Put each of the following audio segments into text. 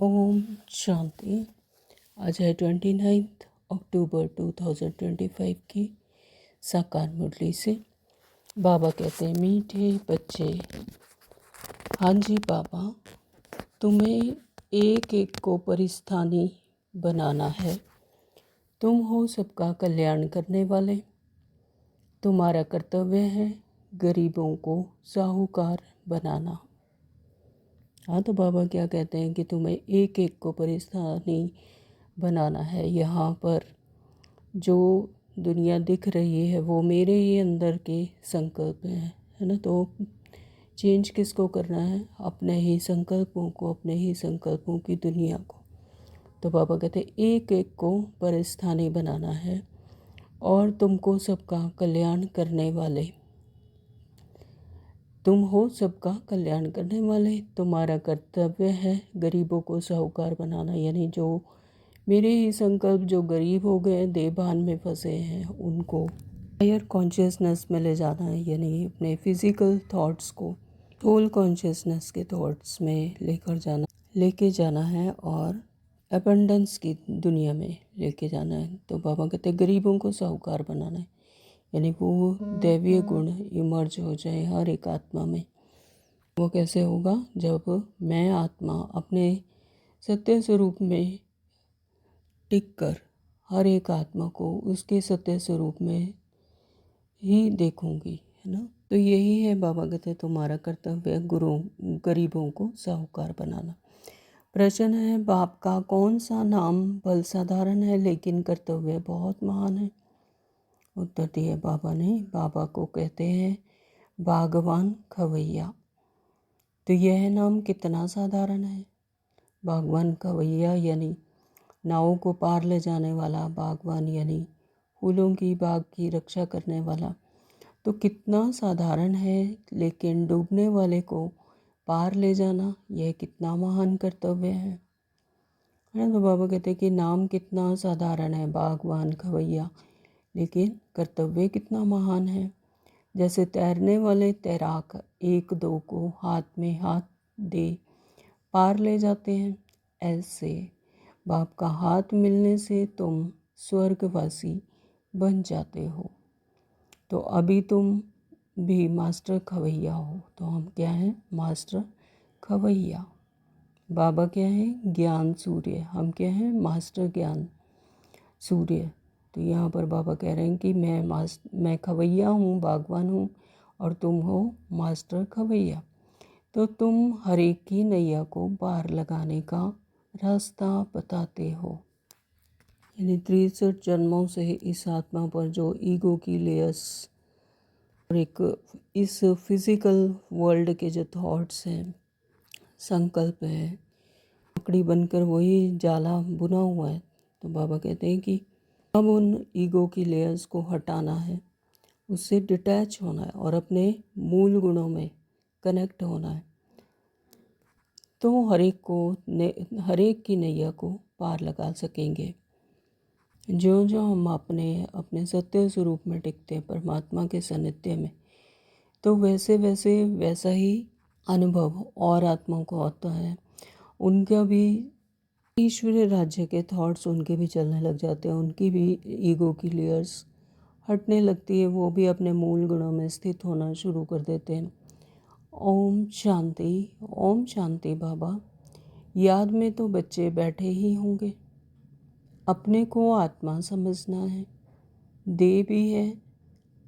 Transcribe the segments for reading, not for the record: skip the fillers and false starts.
ओम शांति। आज है 29 अक्टूबर 2025 की साकार मुरली से। बाबा कहते हैं, मीठे बच्चे, हाँ जी बाबा, तुम्हें एक एक को परिस्थानी बनाना है। तुम हो सबका कल्याण करने वाले। तुम्हारा कर्तव्य है गरीबों को साहूकार बनाना। हाँ, तो बाबा क्या कहते हैं कि तुम्हें एक एक को परिस्थानी बनाना है। यहाँ पर जो दुनिया दिख रही है वो मेरे ही अंदर के संकल्प हैं, है ना। तो चेंज किसको करना है? अपने ही संकल्पों को, अपने ही संकल्पों की दुनिया को। तो बाबा कहते हैं एक एक को परिस्थानी बनाना है और तुमको सबका कल्याण करने वाले। तुम हो सबका कल्याण करने वाले। तुम्हारा कर्तव्य है गरीबों को साहूकार बनाना, यानी जो मेरे ही संकल्प जो गरीब हो गए, देभान में फंसे हैं, उनको हायर कॉन्शियसनेस में ले जाना है, यानी अपने फिजिकल थॉट्स को सोल कॉन्शियसनेस के थॉट्स में लेके जाना है और अबंडेंस की दुनिया में लेके जाना है। तो बाबा कहते हैं गरीबों को साहूकार बनाना है, यानी वो दैवीय गुण इमर्ज हो जाए हर एक आत्मा में। वो कैसे होगा? जब मैं आत्मा अपने सत्य स्वरूप में टिक कर हर एक आत्मा को उसके सत्य स्वरूप में ही देखूंगी, है ना। तो यही है बाबा कहते हैं तुम्हारा कर्तव्य गरीबों को साहूकार बनाना। प्रश्न है, बाप का कौन सा नाम बल साधारण है लेकिन कर्तव्य बहुत महान है? उत्तर दिया बाबा ने। बाबा को कहते हैं बागवान खवैया। तो यह नाम कितना साधारण है। बागवान खवैया यानी नावों को पार ले जाने वाला, बागवान यानी फूलों की बाग की रक्षा करने वाला। तो कितना साधारण है, लेकिन डूबने वाले को पार ले जाना यह कितना महान कर्तव्य है। तो बाबा कहते हैं कि नाम कितना साधारण है, बागवान खवैया, लेकिन कर्तव्य कितना महान है। जैसे तैरने वाले तैराक एक दो को हाथ में हाथ दे पार ले जाते हैं, ऐसे बाप का हाथ मिलने से तुम स्वर्गवासी बन जाते हो। तो अभी तुम भी मास्टर खवैया हो। तो हम क्या हैं? मास्टर खवैया। बाबा क्या है? ज्ञान सूर्य। हम क्या हैं? मास्टर ज्ञान सूर्य। तो यहाँ पर बाबा कह रहे हैं कि मैं खवैया हूँ, बागवान हूँ, और तुम हो मास्टर खवैया। तो तुम हर एक की नैया को पार लगाने का रास्ता बताते हो। यानी 63 जन्मों से इस आत्मा पर जो ईगो की लेयर्स और एक इस फिजिकल वर्ल्ड के जो थॉट्स हैं, संकल्प है, लकड़ी बनकर वही जाला बुना हुआ है। तो बाबा कहते हैं कि अब उन ईगो की लेयर्स को हटाना है, उससे डिटैच होना है और अपने मूल गुणों में कनेक्ट होना है। तो हर एक की नैया को पार लगा सकेंगे। जो जो हम अपने अपने सत्य स्वरूप में टिकते हैं परमात्मा के सानिध्य में, तो वैसा ही अनुभव और आत्माओं को होता है। उनका भी ईश्वरीय राज्य के थॉट्स उनके भी चलने लग जाते हैं, उनकी भी ईगो की लेयर्स हटने लगती है, वो भी अपने मूल गुणों में स्थित होना शुरू कर देते हैं। ओम शांति। ओम शांति बाबा। याद में तो बच्चे बैठे ही होंगे। अपने को आत्मा समझना है, देह भी है,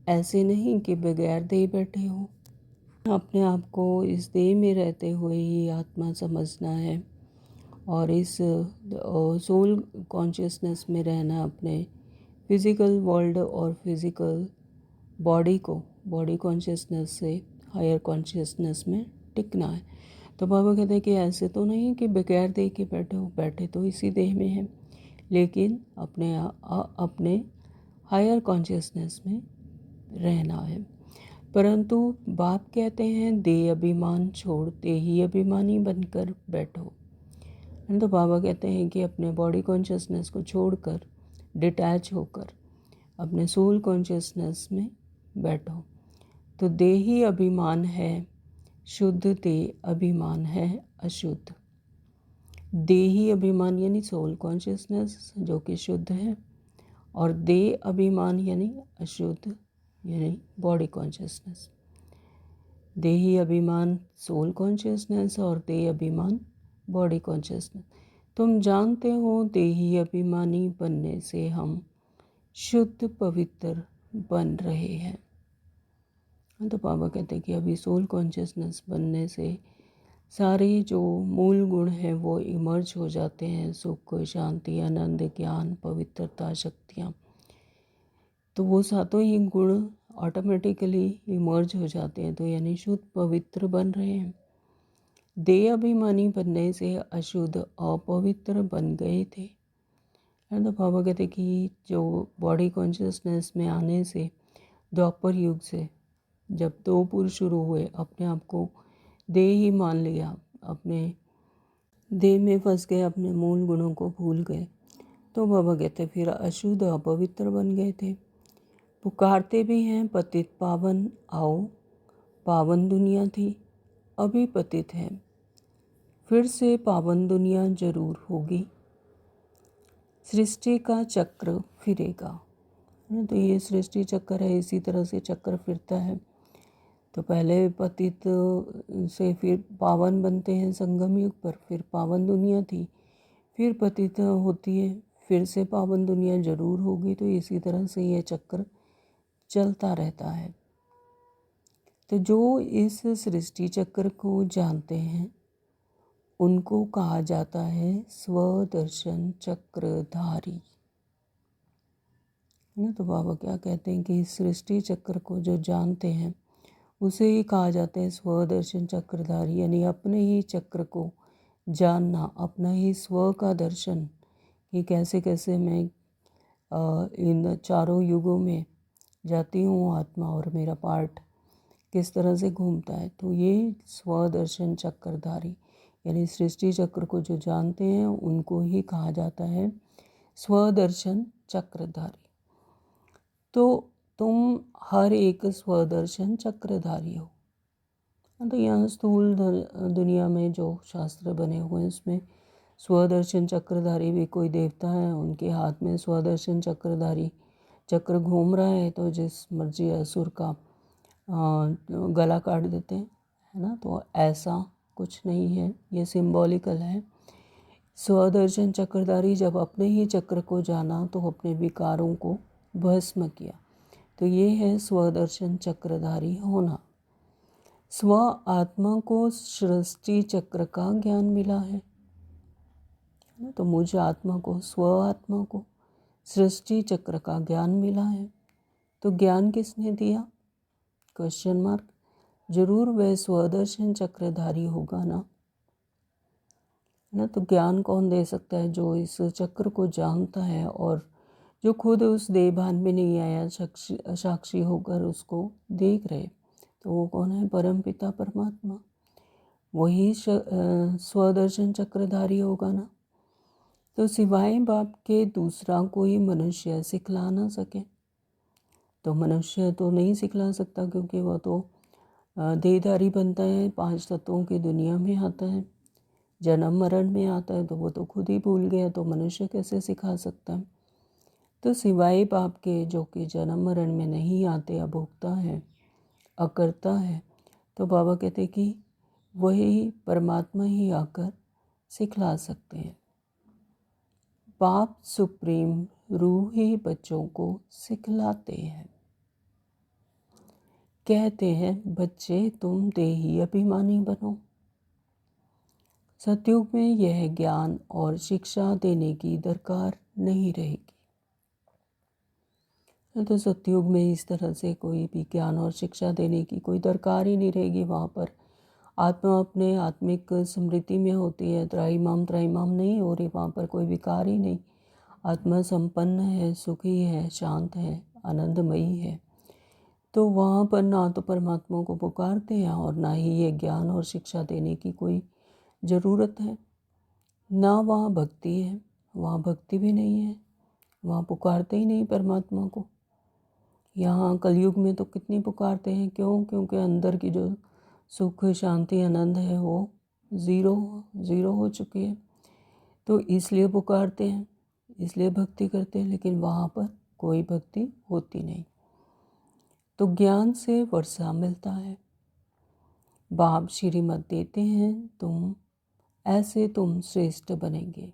ऐसे नहीं कि बगैर देह बैठे हो। अपने आप को इस देह में रहते हुए ही आत्मा समझना है और इस सोल कॉन्शियसनेस में रहना, अपने फिज़िकल वर्ल्ड और फिज़िकल बॉडी को बॉडी कॉन्शियसनेस से हायर कॉन्शियसनेस में टिकना है। तो बाबा कहते हैं कि ऐसे तो नहीं कि बगैर देह के बैठे हो, बैठे तो इसी देह में हैं, लेकिन अपने हायर कॉन्शियसनेस में रहना है। परंतु बाप कहते हैं देह अभिमान छोड़ देही अभिमानी बनकर बैठो। तो बाबा कहते हैं कि अपने बॉडी कॉन्शियसनेस को छोड़कर डिटैच होकर अपने सोल कॉन्शियसनेस में बैठो। तो देही अभिमान है शुद्ध, देह अभिमान है अशुद्ध। देही अभिमान यानी सोल कॉन्शियसनेस जो कि शुद्ध है, और देह अभिमान यानी अशुद्ध यानी बॉडी कॉन्शियसनेस। देही अभिमान सोल कॉन्शियसनेस और देह अभिमान बॉडी कॉन्शियसनेस। तुम जानते हो देही अभिमानी बनने से हम शुद्ध पवित्र बन रहे हैं। तो बाबा कहते हैं कि अभी सोल कॉन्शियसनेस बनने से सारे जो मूल गुण हैं वो इमर्ज हो जाते हैं, सुख, शांति, आनंद, ज्ञान, पवित्रता, शक्तियाँ। तो वो सातों ही गुण ऑटोमेटिकली इमर्ज हो जाते हैं, तो यानी शुद्ध पवित्र बन रहे हैं। देह अभिमानी बनने से अशुद्ध अपवित्र बन गए थे। तो बाबा कहते कि जो बॉडी कॉन्शियसनेस में आने से द्वापर युग से जब दो पुरुष शुरू हुए, अपने आप को देह ही मान लिया, अपने देह में फंस गए, अपने मूल गुणों को भूल गए, तो बाबा कहते फिर अशुद्ध अपवित्र बन गए थे। पुकारते भी हैं पतित पावन आओ, पावन दुनिया थी अभी पतित है, फिर से पावन दुनिया जरूर होगी, सृष्टि का चक्र फिरेगा। तो ये सृष्टि चक्र है, इसी तरह से चक्र फिरता है। तो पहले पतित से फिर पावन बनते हैं संगम युग पर, फिर पावन दुनिया थी, फिर पतित होती है, फिर से पावन दुनिया जरूर होगी। तो इसी तरह से ये चक्र चलता रहता है। तो जो इस सृष्टि चक्र को जानते हैं उनको कहा जाता है स्वदर्शन चक्रधारी। तो बाबा क्या कहते हैं कि सृष्टि चक्र को जो जानते हैं उसे ही कहा जाता है स्वदर्शन चक्रधारी, यानी अपने ही चक्र को जानना, अपना ही स्व का दर्शन कि कैसे कैसे मैं इन चारों युगों में जाती हूँ आत्मा और मेरा पार्ट किस तरह से घूमता है। तो ये स्वदर्शन चक्रधारी यानी सृष्टि चक्र को जो जानते हैं उनको ही कहा जाता है स्वदर्शन चक्रधारी। तो तुम हर एक स्वदर्शन चक्रधारी हो। तो यहाँ स्थूल दुनिया में जो शास्त्र बने हुए हैं उसमें स्वदर्शन चक्रधारी भी कोई देवता है, उनके हाथ में स्वदर्शन चक्रधारी चक्र घूम रहा है, तो जिस मर्जी असुर का गला काट देते हैं, है ना। तो ऐसा कुछ नहीं है, ये सिंबॉलिकल है। स्वदर्शन चक्रधारी जब अपने ही चक्र को जाना तो अपने विकारों को भस्म किया, तो ये है स्वदर्शन चक्रधारी होना। स्व आत्मा को सृष्टि चक्र का ज्ञान मिला है, तो मुझ आत्मा को, स्व आत्मा को सृष्टि चक्र का ज्ञान मिला है। तो ज्ञान किसने दिया? Question mark. जरूर वह स्वदर्शन चक्रधारी होगा ना। तो ज्ञान कौन दे सकता है? जो इस चक्र को जानता है और जो खुद उस देहभान में नहीं आया, साक्षी होकर उसको देख रहे, तो वो कौन है? परम पिता परमात्मा। वही स्वदर्शन चक्रधारी होगा ना। तो सिवाय बाप के दूसरा कोई मनुष्य सिखला ना सके। तो मनुष्य तो नहीं सिखला सकता क्योंकि वह तो देहधारी बनता है, 5 तत्वों की दुनिया में आता है, जन्म मरण में आता है, तो वो तो खुद ही भूल गया, तो मनुष्य कैसे सिखा सकता है? तो सिवाय बाप के जो कि जन्म मरण में नहीं आते, अभोक्ता है, अकर्ता है, तो बाबा कहते कि वही परमात्मा ही आकर सिखला सकते हैं। बाप सुप्रीम रूह ही बच्चों को सिखलाते हैं। कहते हैं बच्चे तुम देही अभिमानी बनो। सतयुग में यह ज्ञान और शिक्षा देने की दरकार नहीं रहेगी। तो सतयुग में इस तरह से कोई भी ज्ञान और शिक्षा देने की कोई दरकार ही नहीं रहेगी। वहाँ पर आत्मा अपने आत्मिक स्मृति में होती है, त्राहिमाम नहीं हो रही, वहाँ पर कोई विकार ही नहीं। आत्मा संपन्न है, सुखी है, शांत है, आनंदमयी है। तो वहाँ पर ना तो परमात्मा को पुकारते हैं और ना ही ये ज्ञान और शिक्षा देने की कोई ज़रूरत है। ना वहाँ भक्ति है, वहाँ भक्ति भी नहीं है, वहाँ पुकारते ही नहीं परमात्मा को। यहाँ कलयुग में तो कितनी पुकारते हैं, क्यों? क्योंकि अंदर की जो सुख शांति आनंद है वो ज़ीरो हो चुकी है। तो इसलिए पुकारते हैं, इसलिए भक्ति करते हैं, लेकिन वहाँ पर कोई भक्ति होती नहीं। तो ज्ञान से वर्षा मिलता है। बाप श्रीमत देते हैं, तुम श्रेष्ठ बनेंगे।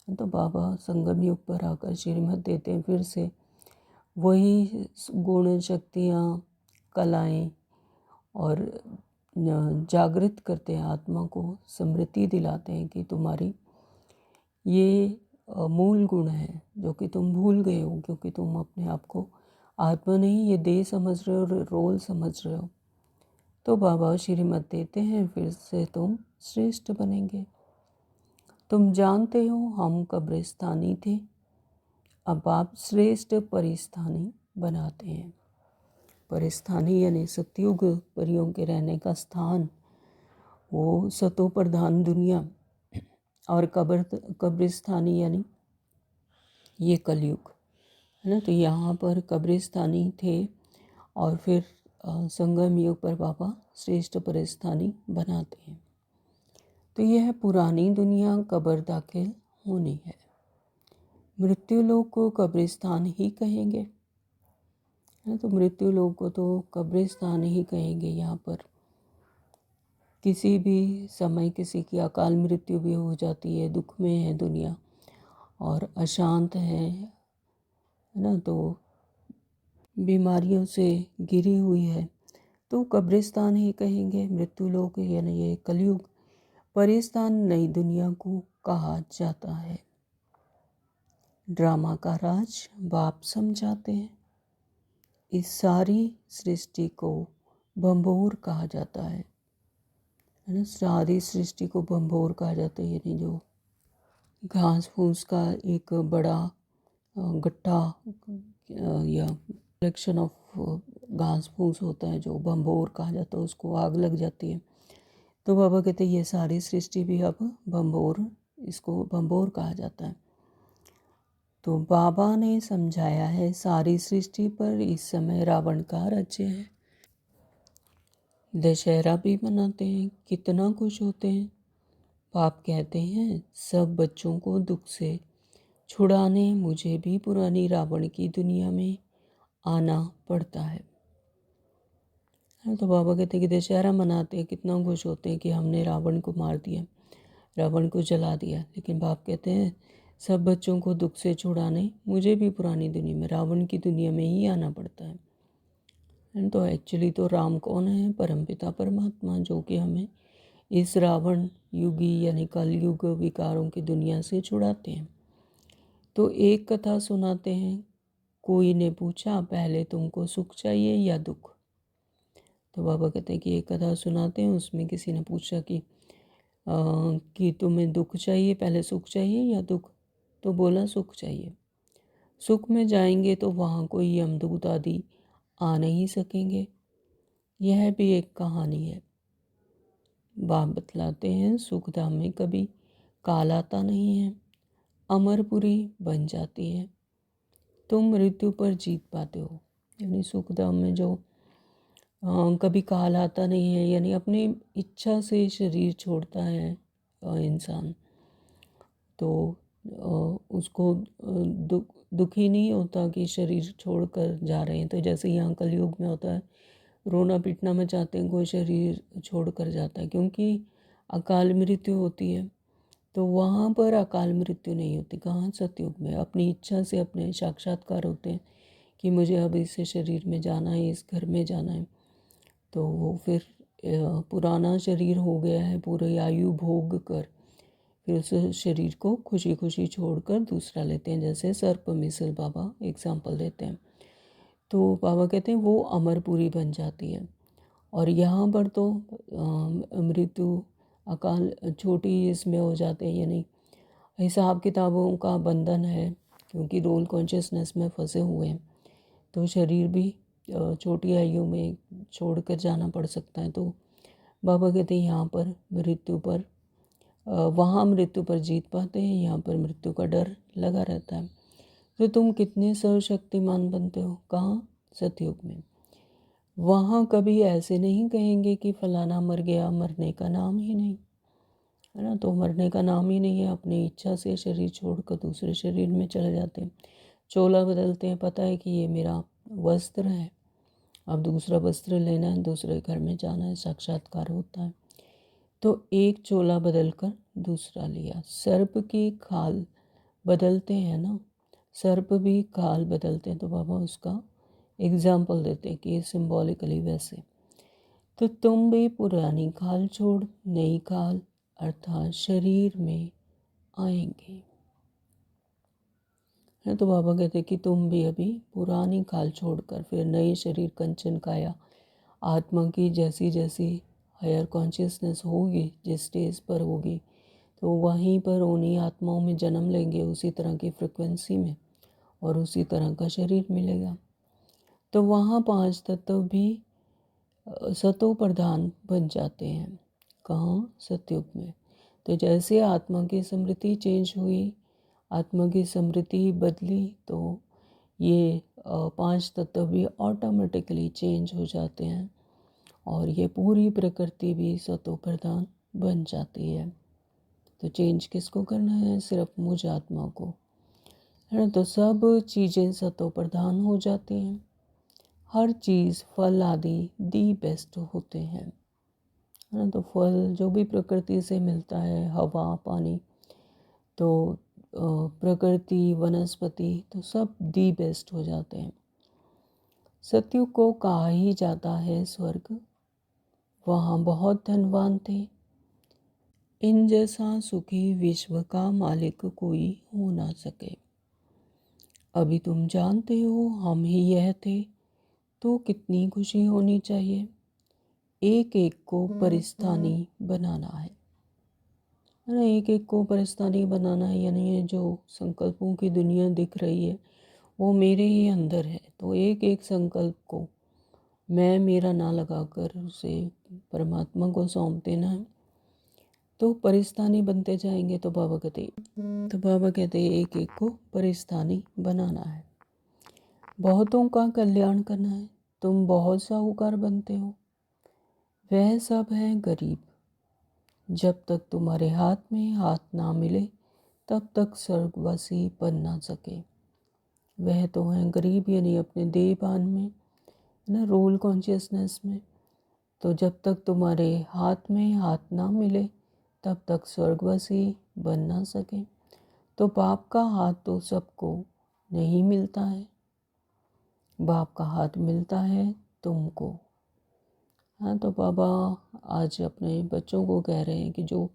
तो बाबा संगम युग पर आकर श्रीमत देते हैं, फिर से वही गुण, शक्तियाँ, कलाएं और जागृत करते हैं, आत्मा को स्मृति दिलाते हैं कि तुम्हारी ये मूल गुण है जो कि तुम भूल गए हो, क्योंकि तुम अपने आप को आत्मा नहीं ये देह समझ रहे हो, रोल समझ रहे हो। तो बाबा श्रीमत देते हैं, फिर से तुम श्रेष्ठ बनेंगे। तुम जानते हो हम कब्रिस्तानी थे, अब आप श्रेष्ठ परिस्थानी बनाते हैं। परिस्थानी यानी सतयुग परियों के रहने का स्थान, वो सतो प्रधान दुनिया, और कब्रिस्तानी यानी ये कलयुग है ना। तो यहाँ पर कब्रिस्तानी थे और फिर संगम युग पर बाबा श्रेष्ठ परिस्थानी बनाते हैं। तो यह पुरानी दुनिया कब्र दाखिल होनी है। मृत्यु लोक को कब्रिस्तान ही कहेंगे, है तो मृत्यु लोक को तो कब्रिस्तान ही कहेंगे। यहाँ पर किसी भी समय किसी की अकाल मृत्यु भी हो जाती है, दुख में है दुनिया और अशांत है ना, तो बीमारियों से घिरी हुई है, तो कब्रिस्तान ही कहेंगे। मृत्यु लोक यानी ये कलयुग। परिस्थान नई दुनिया को कहा जाता है। ड्रामा का राज बाप समझाते हैं। इस सारी सृष्टि को भंभोर कहा जाता है ना। सारी सृष्टि को भंभोर कहा जाता है, यानी जो घास फूस का एक बड़ा गट्ठा या कलेक्शन ऑफ घास फूस होता है जो भंभोर कहा जाता है, उसको आग लग जाती है। तो बाबा कहते हैं ये सारी सृष्टि भी अब भंभोर, इसको भंभोर कहा जाता है। तो बाबा ने समझाया है सारी सृष्टि पर इस समय रावण का राज्य है। दशहरा भी मनाते हैं, कितना खुश होते हैं। बाप कहते हैं सब बच्चों को दुख से छुड़ाने मुझे भी पुरानी रावण की दुनिया में आना पड़ता है। तो बाबा कहते हैं कि दशहरा मनाते हैं, कितना खुश होते हैं कि हमने रावण को मार दिया, रावण को जला दिया। लेकिन बाप कहते हैं सब बच्चों को दुख से छुड़ाने मुझे भी पुरानी दुनिया में, रावण की दुनिया में ही आना पड़ता है। तो एक्चुअली तो राम कौन है? परमपिता परमात्मा, जो कि हमें इस रावण युगी यानी कलयुग विकारों की दुनिया से छुड़ाते हैं। तो एक कथा सुनाते हैं। कोई ने पूछा पहले तुमको सुख चाहिए या दुख? तो बाबा कहते हैं कि एक कथा सुनाते हैं, उसमें किसी ने पूछा कि तुम्हें दुख चाहिए, पहले सुख चाहिए या दुख? तो बोला सुख चाहिए। सुख में जाएंगे तो वहाँ कोई यमदूत आदि आ नहीं सकेंगे। यह भी एक कहानी है। बाप बतलाते हैं सुखधाम में कभी काल आता नहीं है, अमरपुरी बन जाती है, तुम मृत्यु पर जीत पाते हो। यानी सुखधाम में जो कभी काल आता नहीं है, यानी अपनी इच्छा से शरीर छोड़ता है इंसान, तो उसको दुखी नहीं होता कि शरीर छोड़कर जा रहे हैं। तो जैसे यहाँ कलयुग में होता है, रोना पीटना मचाते हैं, कोई शरीर छोड़कर जाता है, क्योंकि अकाल मृत्यु होती है। तो वहाँ पर अकाल मृत्यु नहीं होती। कहाँ? सतयुग में अपनी इच्छा से अपने साक्षात्कार होते हैं कि मुझे अब इस शरीर में जाना है, इस घर में जाना है। तो वो फिर पुराना शरीर हो गया है, पूरी आयु भोग कर फिर उस शरीर को खुशी खुशी छोड़कर दूसरा लेते हैं। जैसे सर्प मिसल बाबा एग्जाम्पल देते हैं। तो बाबा कहते हैं वो अमरपुरी बन जाती है। और यहाँ पर तो मृत्यु अकाल छोटी इसमें हो जाते हैं, यानी हिसाब किताबों का बंधन है, क्योंकि रोल कॉन्शियसनेस में फंसे हुए हैं। तो शरीर भी छोटी आयु में छोड़कर जाना पड़ सकता है। तो बाबा कहते हैं यहाँ पर मृत्यु पर, वहाँ मृत्यु पर जीत पाते हैं, यहाँ पर मृत्यु का डर लगा रहता है। तो तुम कितने सर्वशक्तिमान बनते हो? कहाँ? सतयुग में। वहाँ कभी ऐसे नहीं कहेंगे कि फलाना मर गया, मरने का नाम ही नहीं। है ना। तो मरने का नाम ही नहीं है, अपनी इच्छा से शरीर छोड़कर दूसरे शरीर में चले जाते हैं, चोला बदलते हैं, पता है कि ये मेरा वस्त्र है, अब दूसरा वस्त्र लेना है, दूसरे घर में जाना है, साक्षात्कार होता है। तो एक चोला बदलकर दूसरा लिया। सर्प की खाल बदलते हैं ना, सर्प भी खाल बदलते हैं, तो बाबा उसका एग्जाम्पल देते हैं कि ये सिम्बॉलिकली वैसे। तो तुम भी पुरानी खाल छोड़ नई खाल अर्थात शरीर में आएंगे। है तो बाबा कहते कि तुम भी अभी पुरानी खाल छोड़कर फिर नए शरीर कंचन काया आत्मा की जैसी जैसी हायर कॉन्शियसनेस होगी, जिस स्टेज पर होगी, तो वहीं पर उन्हीं आत्माओं में जन्म लेंगे, उसी तरह की फ्रिक्वेंसी में, और उसी तरह का शरीर मिलेगा। तो वहाँ पांच तत्व भी सतो प्रधान बन जाते हैं। कहाँ? सतयुग में। तो जैसे आत्मा की स्मृति चेंज हुई, आत्मा की स्मृति बदली, तो ये पांच तत्व भी ऑटोमेटिकली चेंज हो जाते हैं और ये पूरी प्रकृति भी सतो प्रधान बन जाती है। तो चेंज किसको करना है? सिर्फ मुझ आत्मा को, है ना। तो सब चीज़ें सतो प्रधान हो जाती हैं, हर चीज़ फल आदि दी बेस्ट होते हैं, है ना। तो फल जो भी प्रकृति से मिलता है, हवा पानी, तो प्रकृति वनस्पति, तो सब दी बेस्ट हो जाते हैं। सतयुग को कहा ही जाता है स्वर्ग, वहाँ बहुत धनवान थे, इन जैसा सुखी विश्व का मालिक कोई हो ना सके। अभी तुम जानते हो हम ही यह थे, तो कितनी खुशी होनी चाहिए। एक एक को परिस्थानी बनाना है ना। एक एक को परिस्थानी बनाना है, यानी ये जो संकल्पों की दुनिया दिख रही है वो मेरे ही अंदर है। तो एक एक संकल्प को मैं मेरा ना लगाकर उसे परमात्मा को सौंप देना है, तो परिस्थानी बनते जाएंगे। तो बाबा कहते एक एक को परिस्थानी बनाना है, बहुतों का कल्याण करना है। तुम बहुत साहूकार बनते हो, वह सब है गरीब। जब तक तुम्हारे हाथ में हाथ ना मिले तब तक स्वर्गवासी बन ना सके। वह तो हैं गरीब, यानी अपने देहभान में, ना रोल कॉन्शियसनेस में। तो जब तक तुम्हारे हाथ में हाथ ना मिले तब तक स्वर्गवासी बन ना सके। तो बाप का हाथ तो सबको नहीं मिलता है, बाप का हाथ मिलता है तुमको। हाँ, तो बाबा आज अपने बच्चों को कह रहे हैं कि जो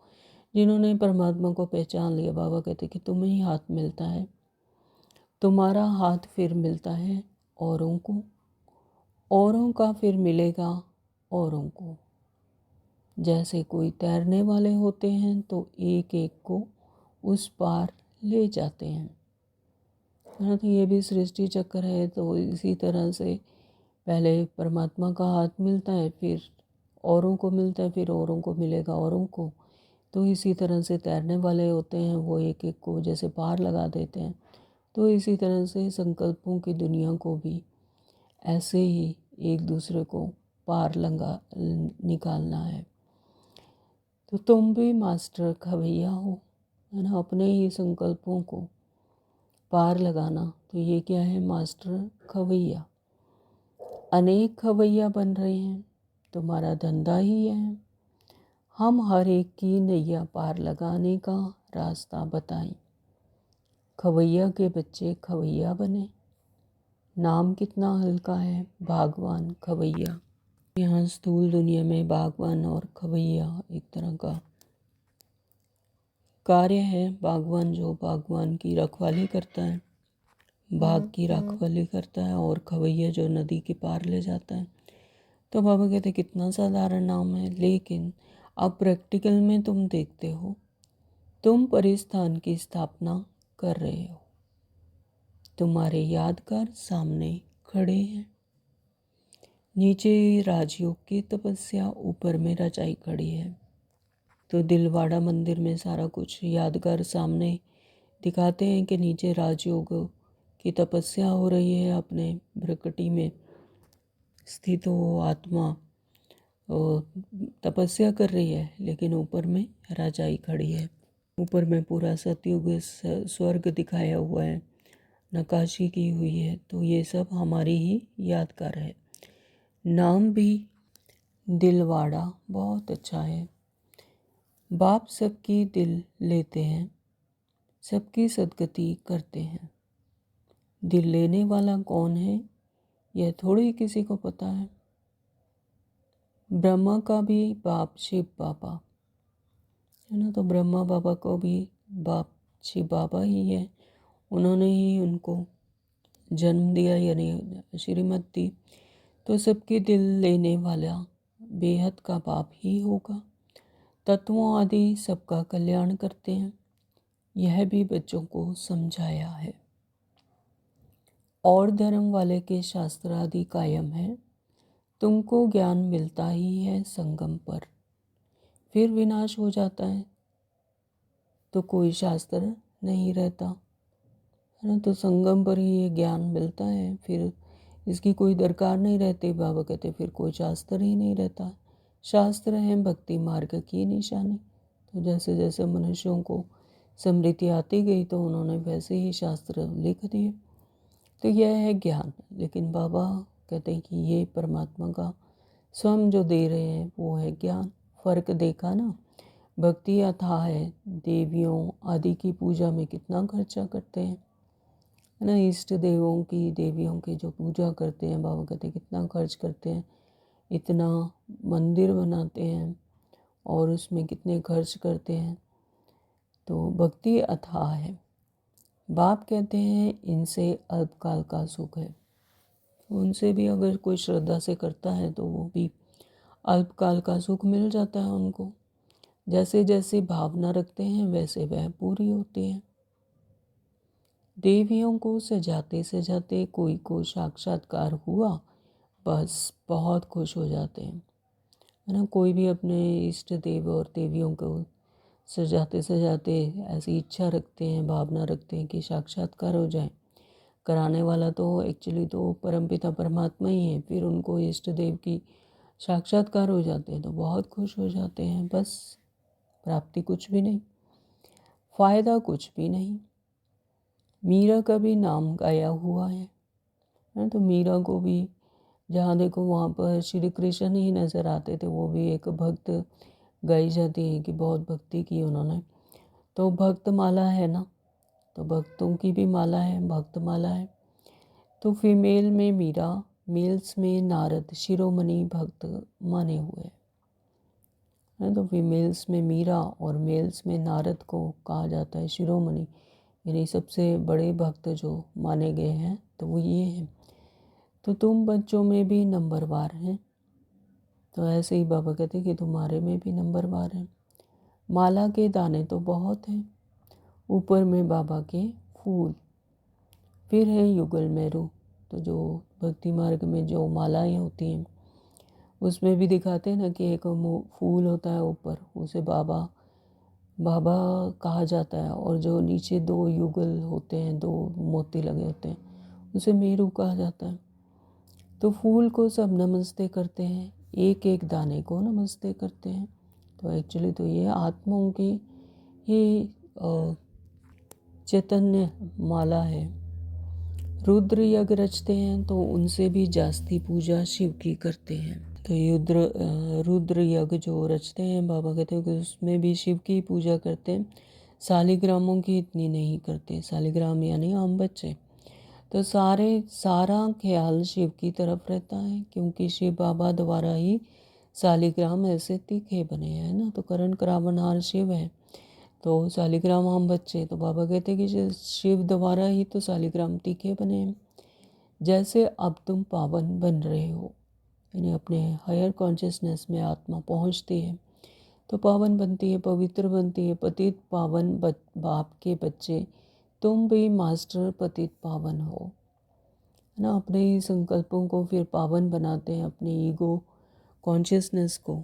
जिन्होंने परमात्मा को पहचान लिया, बाबा कहते कि तुम्हें ही हाथ मिलता है, तुम्हारा हाथ फिर मिलता है औरों को, औरों का फिर मिलेगा औरों को। जैसे कोई तैरने वाले होते हैं तो एक एक को उस पार ले जाते हैं, है ना। तो ये भी सृष्टि चक्र है। तो इसी तरह से पहले परमात्मा का हाथ मिलता है, फिर औरों को मिलता है, फिर औरों को मिलेगा औरों को। तो इसी तरह से तैरने वाले होते हैं, वो एक एक को जैसे पार लगा देते हैं। तो इसी तरह से संकल्पों की दुनिया को भी ऐसे ही एक दूसरे को पार लगा निकालना है। तो तुम भी मास्टर खवैया हो, है ना, अपने ही संकल्पों को पार लगाना। तो ये क्या है? मास्टर खवैया। अनेक खवैया बन रहे हैं, तुम्हारा धंधा ही है। हम हर एक की नैया पार लगाने का रास्ता बताएं। खवैया के बच्चे खवैया बने। नाम कितना हल्का है, बागवान खवैया। यहाँ स्थूल दुनिया में बागवान और खवैया एक तरह का कार्य है। बागवान जो बागवान की रखवाली करता है, बाग की रखवाली करता है, और खवैया जो नदी के पार ले जाता है। तो बाबा कहते कितना साधारण नाम है, लेकिन अब प्रैक्टिकल में तुम देखते हो, तुम परिस्थान की स्थापना कर रहे हो। तुम्हारे यादगार सामने खड़े हैं। नीचे राजयोग की तपस्या, ऊपर में रचाई खड़ी है। तो दिलवाड़ा मंदिर में सारा कुछ यादगार सामने दिखाते हैं कि नीचे राजयोग की तपस्या हो रही है, अपने प्रकृति में स्थित हो आत्मा, तपस्या कर रही है, लेकिन ऊपर में राजाई खड़ी है। ऊपर में पूरा सतयुग स्वर्ग दिखाया हुआ है, नक्काशी की हुई है। तो ये सब हमारी ही यादगार है। नाम भी दिलवाड़ा बहुत अच्छा है। बाप सबकी दिल लेते हैं, सबकी सदगति करते हैं। दिल लेने वाला कौन है, यह थोड़ी किसी को पता है। ब्रह्मा का भी बाप शिव बाबा है ना, तो ब्रह्मा बाबा को भी बाप शिव बाबा ही है। उन्होंने ही उनको जन्म दिया, यानी श्रीमत दी। तो सबके दिल लेने वाला बेहद का बाप ही होगा। तत्वों आदि सबका कल्याण करते हैं, यह भी बच्चों को समझाया है। और धर्म वाले के शास्त्र आदि कायम है, तुमको ज्ञान मिलता ही है संगम पर, फिर विनाश हो जाता है तो कोई शास्त्र नहीं रहता है ना। तो संगम पर ही ये ज्ञान मिलता है, फिर इसकी कोई दरकार नहीं रहती। बाबा कहते फिर कोई शास्त्र ही नहीं रहता। शास्त्र है भक्ति मार्ग की निशानी। तो जैसे जैसे मनुष्यों को स्मृति आती गई तो उन्होंने वैसे ही शास्त्र लिख दिए। तो यह है ज्ञान। लेकिन बाबा कहते हैं कि ये परमात्मा का स्वयं जो दे रहे हैं वो है ज्ञान। फर्क देखा ना, भक्ति अथाह है, देवियों आदि की पूजा में कितना खर्चा करते हैं है ना। इष्ट देवों की, देवियों की जो पूजा करते हैं, बाबा कहते हैं कितना खर्च करते हैं, इतना मंदिर बनाते हैं और उसमें कितने खर्च करते हैं। तो भक्ति अथाह है। बाप कहते हैं इनसे अल्पकाल का सुख है। उनसे भी अगर कोई श्रद्धा से करता है तो वो भी अल्पकाल का सुख मिल जाता है उनको। जैसे जैसे भावना रखते हैं वैसे वह पूरी होती है। देवियों को सजाते सजाते कोई को साक्षात्कार हुआ, बस बहुत खुश हो जाते हैं है ना। कोई भी अपने इष्ट देव और देवियों को सजाते सजाते ऐसी इच्छा रखते हैं, भावना रखते हैं कि साक्षात्कार हो जाए। कराने वाला तो एक्चुअली तो परमपिता परमात्मा ही है। फिर उनको इष्ट देव की साक्षात्कार हो जाते हैं तो बहुत खुश हो जाते हैं। बस प्राप्ति कुछ भी नहीं, फायदा कुछ भी नहीं। मीरा का भी नाम गाया हुआ है तो मीरा को भी जहाँ देखो वहाँ पर श्री कृष्ण ही नज़र आते थे। वो भी एक भक्त गाई जाती है कि बहुत भक्ति की उन्होंने। तो भक्त माला है ना, तो भक्तों की भी माला है, भक्त माला है। तो फीमेल में मीरा, मेल्स में नारद शिरोमणि भक्त माने हुए हैं। तो फीमेल्स में मीरा और मेल्स में नारद को कहा जाता है शिरोमणि, यानी सबसे बड़े भक्त जो माने गए हैं तो वो ये हैं। तो तुम बच्चों में भी नंबरवार हैं। तो ऐसे ही बाबा कहते कि तुम्हारे में भी नंबरवार हैं। माला के दाने तो बहुत हैं, ऊपर में बाबा के फूल, फिर है युगल मेरू। तो जो भक्ति मार्ग में जो मालाएं होती हैं उसमें भी दिखाते हैं ना कि एक फूल होता है ऊपर, उसे बाबा बाबा कहा जाता है। और जो नीचे दो युगल होते हैं, दो मोती लगे होते हैं, उसे मेरू कहा जाता है। तो फूल को सब नमस्ते करते हैं, एक एक दाने को नमस्ते करते हैं। तो एक्चुअली तो ये आत्माओं की ही चैतन्य माला है। रुद्र यज्ञ रचते हैं तो उनसे भी जास्ती पूजा शिव की करते हैं। तो रुद्र यज्ञ जो रचते हैं बाबा कहते हैं कि उसमें भी शिव की पूजा करते हैं। शालिग्रामों की इतनी नहीं करते। शालिग्राम यानी आम बच्चे। तो सारा ख्याल शिव की तरफ रहता है, क्योंकि शिव बाबा द्वारा ही शालिग्राम ऐसे तीखे बने हैं ना। तो करण करावनहार शिव है, तो शालिग्राम आम बच्चे। तो बाबा कहते हैं कि शिव द्वारा ही तो शालिग्राम तीखे बने हैं। जैसे अब तुम पावन बन रहे हो, यानी अपने हायर कॉन्शियसनेस में आत्मा पहुंचती है तो पावन बनती है, पवित्र बनती है। पतित पावन बाप के बच्चे, तुम भी मास्टर पतित पावन हो है ना। अपने ही संकल्पों को फिर पावन बनाते हैं, अपने ईगो कॉन्शियसनेस को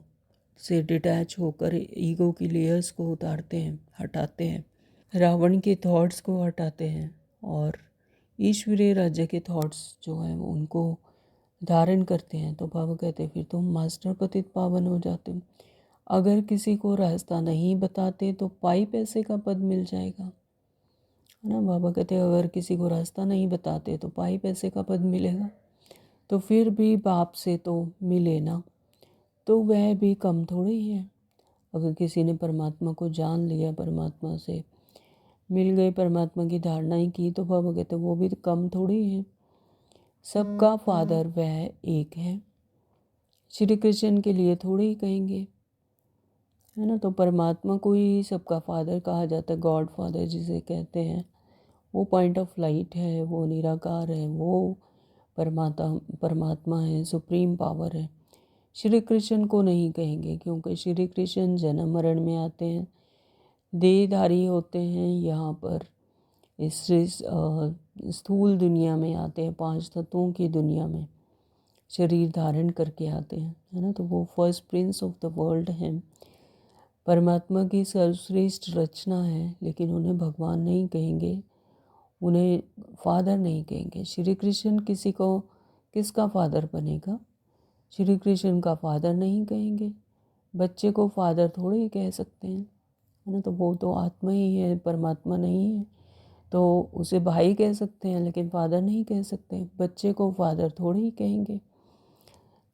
से डिटैच होकर ईगो की लेयर्स को उतारते हैं, हटाते हैं, रावण के थॉट्स को हटाते हैं और ईश्वरीय राज्य के थॉट्स जो हैं उनको धारण करते हैं तो बाबा कहते हैं फिर तुम मास्टर पतित पावन हो जाते हो। अगर किसी को रास्ता नहीं बताते तो पाई पैसे का पद मिल जाएगा, है ना। बाबा कहते हैं अगर किसी को रास्ता नहीं बताते तो पाई पैसे का पद मिलेगा, तो फिर भी बाप से तो मिले ना, तो वह भी कम थोड़ी है। अगर किसी ने परमात्मा को जान लिया, परमात्मा से मिल गए, परमात्मा की धारणा ही की, तो बाबा कहते वो भी तो कम थोड़ी है। सबका फादर वह एक है, श्री कृष्ण के लिए थोड़े ही कहेंगे, है ना। तो परमात्मा को ही सबका फादर कहा जाता है, गॉड फादर जिसे कहते हैं। वो पॉइंट ऑफ लाइट है, वो निराकार है, वो परमात्मा है, सुप्रीम पावर है। श्री कृष्ण को नहीं कहेंगे क्योंकि श्री कृष्ण जन्म मरण में आते हैं, देहधारी होते हैं, यहाँ पर इस स्थूल दुनिया में आते हैं, 5 तत्वों की दुनिया में शरीर धारण करके आते हैं, है ना। तो वो first Prince of the world हैं, परमात्मा की सर्वश्रेष्ठ रचना है, लेकिन उन्हें भगवान नहीं कहेंगे, उन्हें फादर नहीं कहेंगे। श्री कृष्ण किसी को किसका फादर बनेगा? श्री कृष्ण का फादर नहीं कहेंगे, बच्चे को फादर थोड़े ही कह सकते हैं, है ना। तो वो तो आत्मा ही है, परमात्मा नहीं है, तो उसे भाई कह सकते हैं लेकिन फादर नहीं कह सकते। बच्चे को फादर थोड़े ही कहेंगे।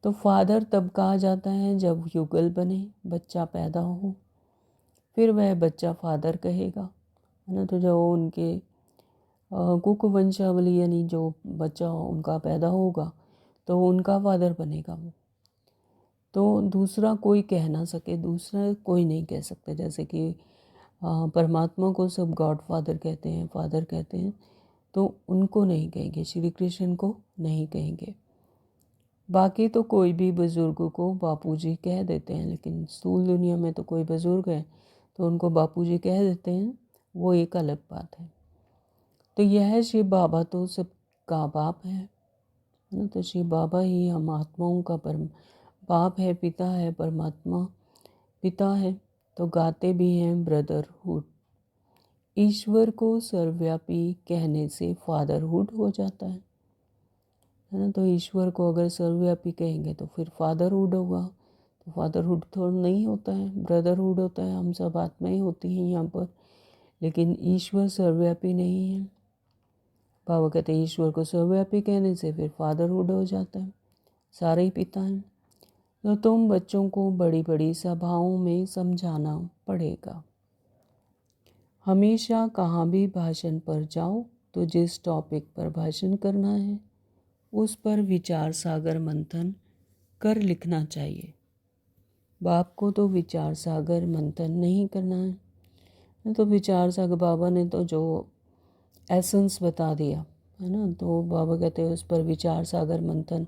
तो फादर तब कहा जाता है जब युगल बने, बच्चा पैदा हो, फिर वह बच्चा फादर कहेगा, है ना। तो जो उनके कुक वंशावली यानी जो बच्चा उनका पैदा होगा तो उनका फादर बनेगा वो। तो दूसरा कोई कह ना सके, दूसरा कोई नहीं कह सकते। जैसे कि परमात्मा को सब गॉड फादर कहते हैं, फादर कहते हैं, तो उनको नहीं कहेंगे, श्री कृष्ण को नहीं कहेंगे। बाकी तो कोई भी बुज़ुर्ग को बापूजी कह देते हैं, लेकिन स्थूल दुनिया में तो कोई बुज़ुर्ग है तो उनको बापूजी कह देते हैं, वो एक अलग बात है। तो यह शिव बाबा तो सबका बाप है ना। तो शिव बाबा ही हम आत्माओं का बाप है, पिता है, परमात्मा पिता है। तो गाते भी हैं ब्रदरहुड। ईश्वर को सर्वव्यापी कहने से फादरहुड हो जाता है ना। तो ईश्वर को अगर सर्वव्यापी कहेंगे तो फिर फादरहुड होगा, तो फादरहुड तो नहीं होता है, ब्रदरहुड होता है। हम सब आत्माएं होती हैं यहाँ पर, लेकिन ईश्वर सर्वव्यापी नहीं है। बाबा कहते हैं ईश्वर को सर्वव्यापी कहने से फिर फादरहुड हो जाता है, सारे ही पिता हैं। तो तुम बच्चों को बड़ी बड़ी सभाओं में समझाना पड़ेगा। हमेशा कहाँ भी भाषण पर जाओ तो जिस टॉपिक पर भाषण करना है उस पर विचार सागर मंथन कर लिखना चाहिए। बाप को तो विचार सागर मंथन नहीं करना है, तो विचार सागर बाबा ने तो जो एसेंस बता दिया है ना, तो बाबा कहते हैं उस पर विचार सागर मंथन।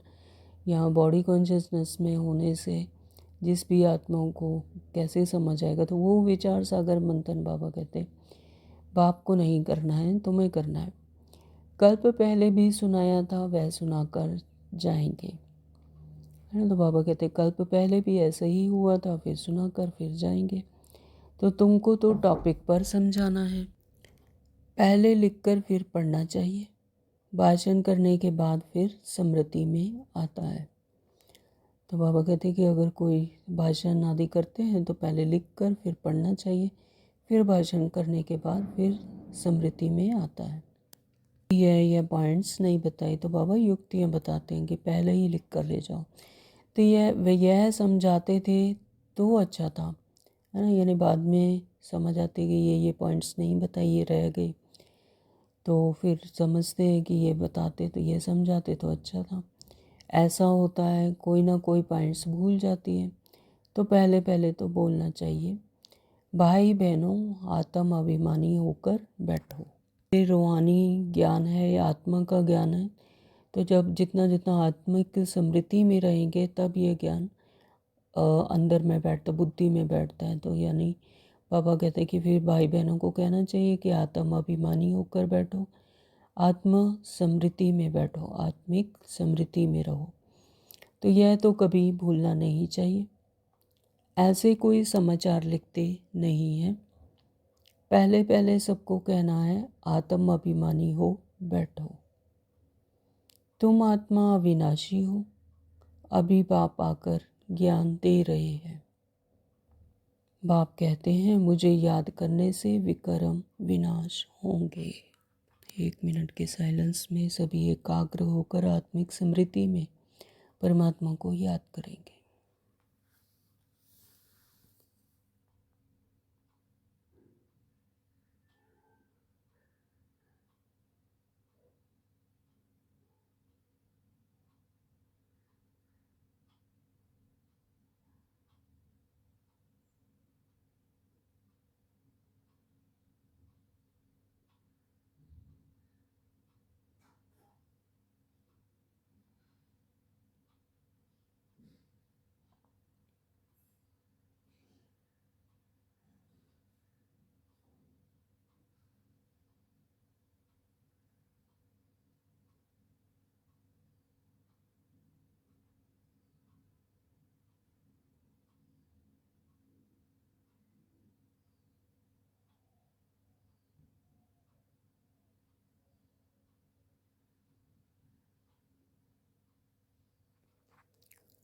यहाँ बॉडी कॉन्शियसनेस में होने से जिस भी आत्माओं को कैसे समझ आएगा, तो वो विचार सागर मंथन बाबा कहते हैं बाप को नहीं करना है, तुम्हें करना है। कल्प पहले भी सुनाया था, वह सुनाकर जाएंगे, है ना। तो बाबा कहते कल्प पहले भी ऐसा ही हुआ था, फिर सुनाकर फिर जाएंगे। तो तुमको तो टॉपिक पर समझाना है, पहले लिखकर फिर पढ़ना चाहिए, भाषण करने के बाद फिर स्मृति में आता है। तो बाबा कहते हैं कि अगर कोई भाषण आदि करते हैं तो पहले लिखकर फिर पढ़ना चाहिए, फिर भाषण करने के बाद फिर स्मृति में आता है। यह पॉइंट्स नहीं बताई तो बाबा युक्तियाँ बताते हैं कि पहले ही लिख कर ले जाओ। तो यह समझाते थे तो अच्छा था, है ना। यानी बाद में समझ आती कि ये पॉइंट्स नहीं बताए, ये रह गए, तो फिर समझते हैं कि ये बताते तो ये समझाते तो अच्छा था। ऐसा होता है, कोई ना कोई पॉइंट्स भूल जाती है, तो पहले पहले तो बोलना चाहिए। भाई बहनों, आत्म अभिमानी होकर बैठो। ये रूहानी ज्ञान है, ये आत्मा का ज्ञान है। तो जब जितना जितना आत्मिक स्मृति में रहेंगे तब ये ज्ञान अंदर में बैठता, बुद्धि में बैठता है। तो यानी बाबा कहते हैं कि फिर भाई बहनों को कहना चाहिए कि आत्म अभिमानी होकर बैठो, आत्म स्मृति में बैठो, आत्मिक स्मृति में रहो। तो यह तो कभी भूलना नहीं चाहिए। ऐसे कोई समाचार लिखते नहीं हैं, पहले पहले सबको कहना है आत्म अभिमानी हो बैठो। तुम आत्मा अविनाशी हो। अभी बाप आकर ज्ञान दे रहे हैं। बाप कहते हैं मुझे याद करने से विकर्म विनाश होंगे। 1 मिनट के साइलेंस में सभी एकाग्र होकर आत्मिक स्मृति में परमात्मा को याद करेंगे।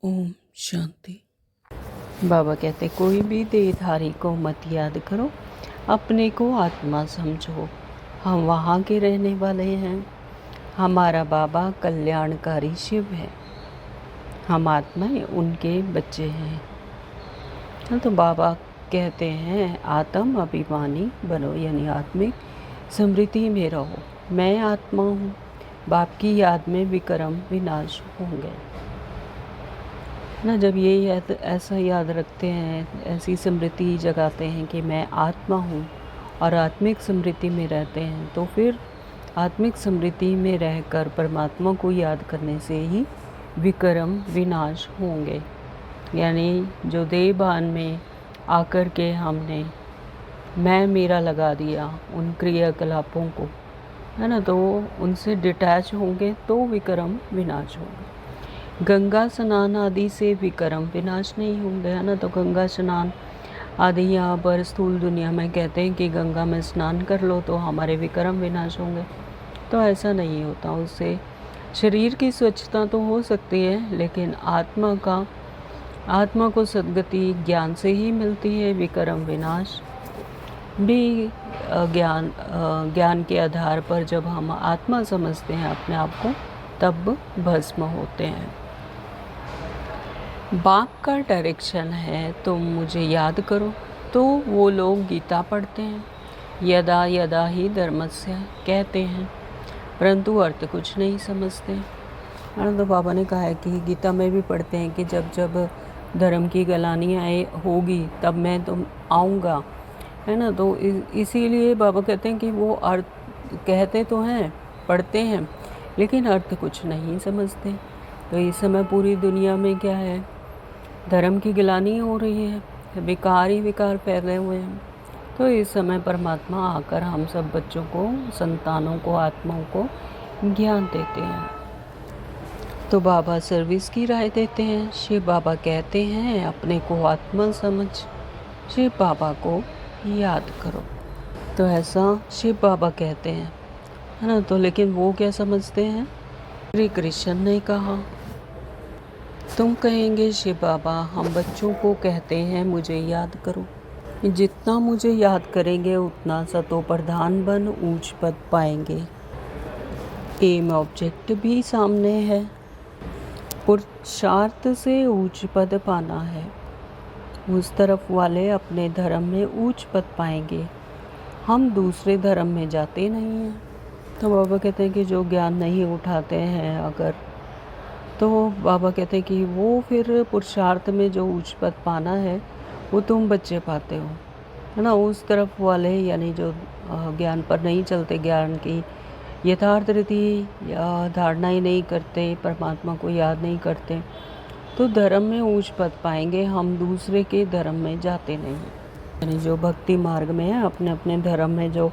ओम शांति। बाबा कहते कोई भी देहधारी को मत याद करो, अपने को आत्मा समझो। हम वहाँ के रहने वाले हैं। हमारा बाबा कल्याणकारी शिव है। हम आत्माएं उनके बच्चे हैं। तो बाबा कहते हैं आत्म अभिमानी बनो, यानी आत्मिक स्मृति में रहो। मैं आत्मा हूँ। बाप की याद में विकर्म विनाश होंगे ना। जब ये याद ऐसा याद रखते हैं, ऐसी स्मृति जगाते हैं कि मैं आत्मा हूँ और आत्मिक स्मृति में रहते हैं, तो फिर आत्मिक स्मृति में रहकर परमात्मा को याद करने से ही विकर्म विनाश होंगे। यानी जो देहभान में आकर के हमने मैं मेरा लगा दिया उन क्रियाकलापों को, है ना, तो उनसे डिटैच होंगे तो विकर्म विनाश होंगे। गंगा स्नान आदि से विकर्म विनाश नहीं होंगे, है ना। तो गंगा स्नान आदि यहाँ पर स्थूल दुनिया में कहते हैं कि गंगा में स्नान कर लो तो हमारे विकर्म विनाश होंगे। तो ऐसा नहीं होता। उससे शरीर की स्वच्छता तो हो सकती है, लेकिन आत्मा को सद्गति ज्ञान से ही मिलती है। विकर्म विनाश भी ज्ञान के आधार पर जब हम आत्मा समझते हैं अपने आप को, तब भस्म होते हैं। बाप का डायरेक्शन है तुम मुझे याद करो, तो वो लोग गीता पढ़ते हैं, यदा यदा ही धर्मस्य कहते हैं, परंतु अर्थ कुछ नहीं समझते। तो बाबा ने कहा है कि गीता में भी पढ़ते हैं कि जब जब धर्म की गलानी होगी तब मैं तुम आऊँगा, है ना। तो इसीलिए बाबा कहते हैं कि वो अर्थ कहते तो हैं, पढ़ते हैं, लेकिन अर्थ कुछ नहीं समझते। तो इस समय पूरी दुनिया में क्या है, धर्म की गिलानी हो रही है, विकार ही विकार फैले हुए हैं। तो इस समय परमात्मा आकर हम सब बच्चों को, संतानों को, आत्माओं को ज्ञान देते हैं। तो बाबा सर्विस की राय देते हैं। शिव बाबा कहते हैं अपने को आत्मा समझ, शिव बाबा को याद करो। तो ऐसा शिव बाबा कहते हैं, है ना। तो लेकिन वो क्या समझते हैं, श्री कृष्ण ने कहा। तुम कहेंगे शिव बाबा हम बच्चों को कहते हैं मुझे याद करो। जितना मुझे याद करेंगे उतना सतो प्रधान बन ऊंच पद पाएंगे। एम ऑब्जेक्ट भी सामने है, पुरुषार्थ से ऊंच पद पाना है। उस तरफ वाले अपने धर्म में ऊंच पद पाएंगे, हम दूसरे धर्म में जाते नहीं हैं। तो बाबा कहते हैं कि जो ज्ञान नहीं उठाते हैं अगर, तो बाबा कहते हैं कि वो फिर पुरुषार्थ में जो उच्च पद पाना है वो तुम बच्चे पाते हो, है ना। उस तरफ वाले यानी जो ज्ञान पर नहीं चलते, ज्ञान की यथार्थ रीति या धारणाएं नहीं करते, परमात्मा को याद नहीं करते, तो धर्म में ऊंच पद पाएंगे, हम दूसरे के धर्म में जाते नहीं। यानी जो भक्ति मार्ग में है, अपने अपने धर्म में जो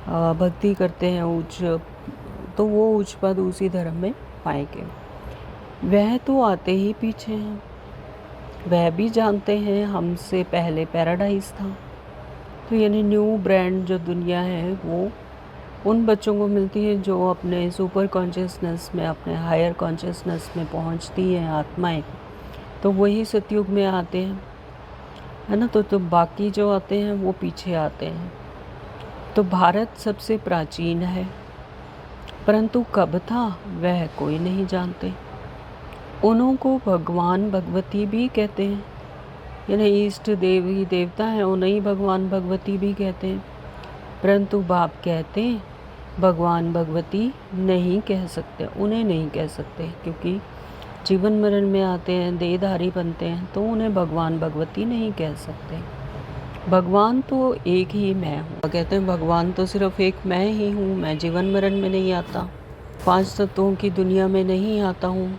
भक्ति करते हैं ऊंच, तो वो ऊंच पद उसी धर्म में पाएंगे। वह तो आते ही पीछे हैं, वह भी जानते हैं हमसे पहले पैराडाइज था। तो यानी न्यू ब्रांड जो दुनिया है वो उन बच्चों को मिलती है जो अपने सुपर कॉन्शियसनेस में, अपने हायर कॉन्शियसनेस में पहुंचती हैं आत्माएं, तो वही सतयुग में आते हैं, है ना। तो बाकी जो आते हैं वो पीछे आते हैं। तो भारत सबसे प्राचीन है, परंतु कब था वह कोई नहीं जानते। उन्हों को भगवान भगवती भी कहते हैं, यानी इष्ट देवी देवता हैं, उन्हें भगवान भगवती भी कहते हैं। परंतु बाप कहते हैं भगवान भगवती नहीं कह सकते, उन्हें नहीं कह सकते, क्योंकि जीवन मरण में आते हैं, देहधारी बनते हैं, तो उन्हें भगवान भगवती नहीं कह सकते। भगवान तो एक ही मैं हूँ। कहते हैं भगवान तो सिर्फ एक मैं ही हूँ, मैं जीवन मरण में नहीं आता, 5 तत्वों की दुनिया में नहीं आता हूँ।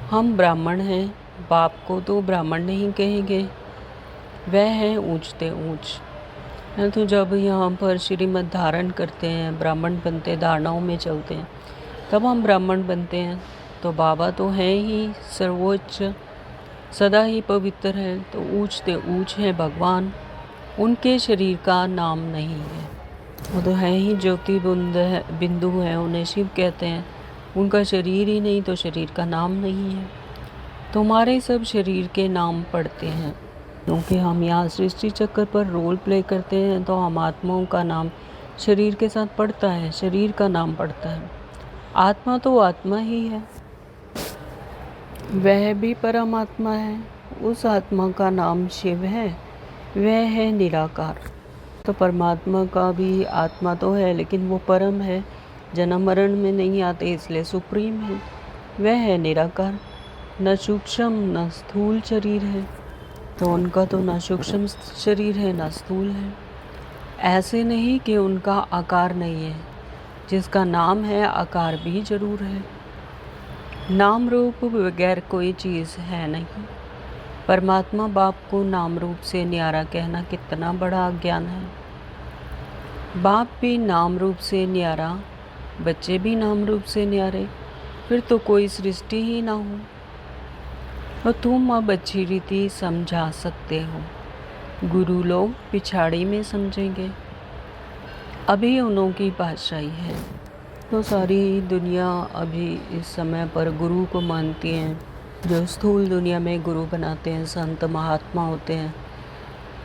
हम ब्राह्मण हैं, बाप को तो ब्राह्मण नहीं कहेंगे, वह हैं ऊंचते ऊंच। तो जब यहाँ पर श्रीमत धारण करते हैं, ब्राह्मण बनते, धारणाओं में चलते हैं, तब हम ब्राह्मण बनते हैं। तो बाबा तो हैं ही सर्वोच्च, सदा ही पवित्र हैं, तो ऊंचते ऊंच हैं भगवान। उनके शरीर का नाम नहीं है, वो तो हैं ही ज्योति बिंदु हैं, उन्हें शिव कहते हैं। उनका शरीर ही नहीं तो शरीर का नाम नहीं है। तो हमारे सब शरीर के नाम पढ़ते हैं, क्योंकि हम यहाँ सृष्टि चक्र पर रोल प्ले करते हैं, तो हम आत्माओं का नाम शरीर के साथ पढ़ता है, शरीर का नाम पढ़ता है। आत्मा तो आत्मा ही है, वह भी परमात्मा है। उस आत्मा का नाम शिव है, वह है निराकार। तो परमात्मा का भी आत्मा तो है, लेकिन वो परम है, जन्म मरण में नहीं आते, इसलिए सुप्रीम है, वह है निराकार। न सूक्ष्म न स्थूल शरीर है, तो उनका तो न सूक्ष्म शरीर है न स्थूल है। ऐसे नहीं कि उनका आकार नहीं है, जिसका नाम है आकार भी जरूर है। नाम रूप बगैर कोई चीज़ है नहीं। परमात्मा बाप को नाम रूप से न्यारा कहना कितना बड़ा अज्ञान है। बाप भी नाम रूप से न्यारा, बच्चे भी नाम रूप से न्यारे, फिर तो कोई सृष्टि ही ना हो। और तुम अब अच्छी रीति समझा सकते हो, गुरु लोग पिछाड़ी में समझेंगे, अभी उन्हों की बादशाही है। तो सारी दुनिया अभी इस समय पर गुरु को मानती हैं, जो स्थूल दुनिया में गुरु बनाते हैं, संत महात्मा होते हैं।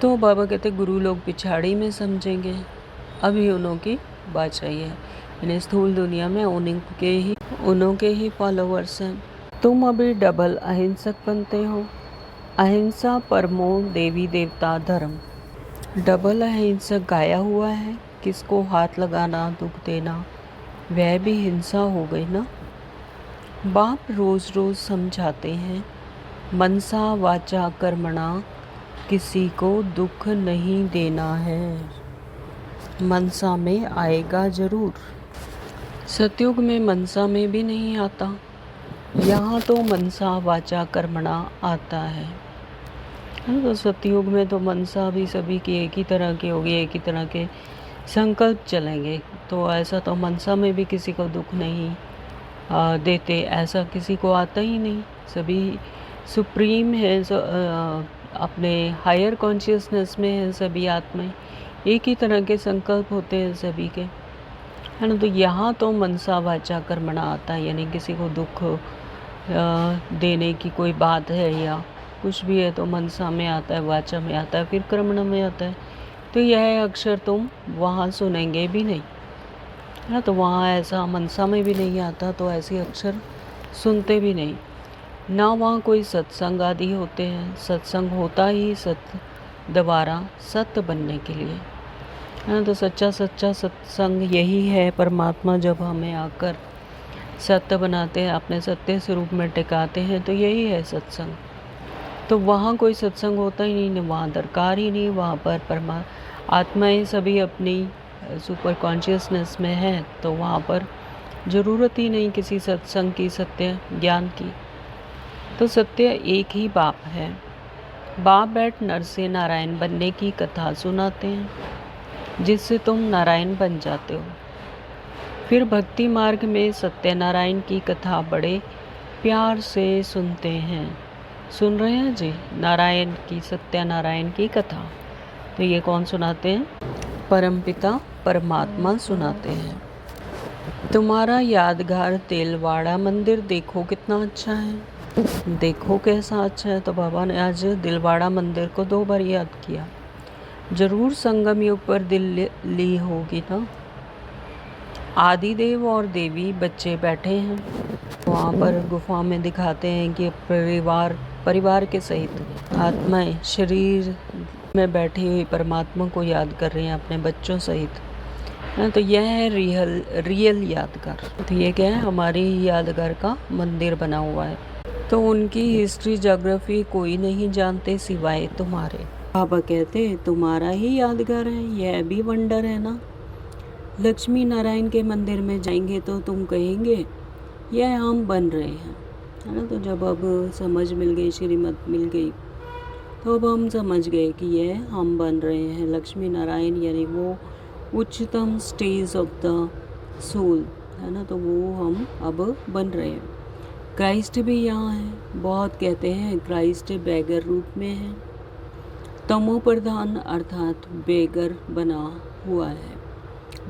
तो बाबा कहते गुरु लोग पिछाड़ी में समझेंगे, अभी उन्हों की बादशाही है। यानी स्थूल दुनिया में उन्हों के ही फॉलोअर्स हैं। तुम अभी डबल अहिंसक बनते हो, अहिंसा परमो देवी देवता धर्म। डबल अहिंसक गाया हुआ है, किसको हाथ लगाना, दुख देना, वह भी हिंसा हो गई ना। बाप रोज़ रोज़ समझाते हैं, मनसा वाचा कर्मणा, किसी को दुख नहीं देना है। मनसा में आएगा जरूर, सतयुग में मनसा में भी नहीं आता, यहाँ तो मनसा वाचा कर्मणा आता है। तो सतयुग में तो मनसा भी सभी की एक ही तरह की होगी, एक ही तरह के संकल्प चलेंगे। तो ऐसा तो मनसा में भी किसी को दुख नहीं देते, ऐसा किसी को आता ही नहीं। सभी सुप्रीम है, अपने हायर कॉन्शियसनेस में है सभी आत्माएं, एक ही तरह के संकल्प होते हैं सभी के, है ना। तो यहाँ तो मनसा वाचा कर्मणा आता है, यानी किसी को दुख देने की कोई बात है या कुछ भी है तो मनसा में आता है, वाचा में आता है, फिर कर्मणा में आता है। तो यह अक्षर तुम वहाँ सुनेंगे भी नहीं, है ना। तो वहाँ ऐसा मनसा में भी नहीं आता, तो ऐसे अक्षर सुनते भी नहीं ना। वहाँ कोई सत्संग आदि होते हैं, सत्संग होता ही दोबारा सत्य बनने के लिए, है ना। तो सच्चा सत्संग यही है। परमात्मा जब हमें आकर सत्य बनाते हैं, अपने सत्य स्वरूप में टिकाते हैं, तो यही है सत्संग। तो वहाँ कोई सत्संग होता ही नहीं, वहाँ दरकार ही नहीं। वहाँ पर आत्माएं सभी अपनी सुपर कॉन्शियसनेस में है, तो वहाँ पर ज़रूरत ही नहीं किसी सत्संग की, सत्य ज्ञान की। तो सत्य एक ही बाप है। बाप बैठ नर से नारायण बनने की कथा सुनाते हैं, जिससे तुम नारायण बन जाते हो। फिर भक्ति मार्ग में सत्यनारायण की कथा बड़े प्यार से सुनते हैं। सुन रहे हैं जी, नारायण की, सत्यनारायण की कथा। तो ये कौन सुनाते हैं? परमपिता परमात्मा सुनाते हैं। तुम्हारा यादगार तिलवाड़ा मंदिर देखो कितना अच्छा है, देखो कैसा अच्छा है। तो बाबा ने आज दिलवाड़ा मंदिर को 2 बार याद किया। जरूर संगम युग पर दिल ली होगी ना। आदिदेव और देवी बच्चे बैठे हैं वहाँ पर गुफा में। दिखाते हैं कि परिवार के सहित आत्माएं शरीर में बैठी हुई परमात्मा को याद कर रही हैं अपने बच्चों सहित। तो यह है रियल यादगार। तो ये क्या है, हमारी यादगार का मंदिर बना हुआ है। तो उनकी हिस्ट्री ज्योग्राफी कोई नहीं जानते सिवाय तुम्हारे। बाबा कहते हैं तुम्हारा ही यादगार है, यह भी वंडर है ना। लक्ष्मी नारायण के मंदिर में जाएंगे तो तुम कहेंगे यह हम बन रहे हैं, है ना। तो जब अब समझ मिल गई, श्रीमत मिल गई, तो अब हम समझ गए कि यह हम बन रहे हैं। लक्ष्मी नारायण यानी वो उच्चतम स्टेज ऑफ द सोल, है ना। तो वो हम अब बन रहे हैं। क्राइस्ट भी यहाँ है। बहुत कहते हैं क्राइस्ट बेगर रूप में है, तमो प्रधान अर्थात बेगर बना हुआ है।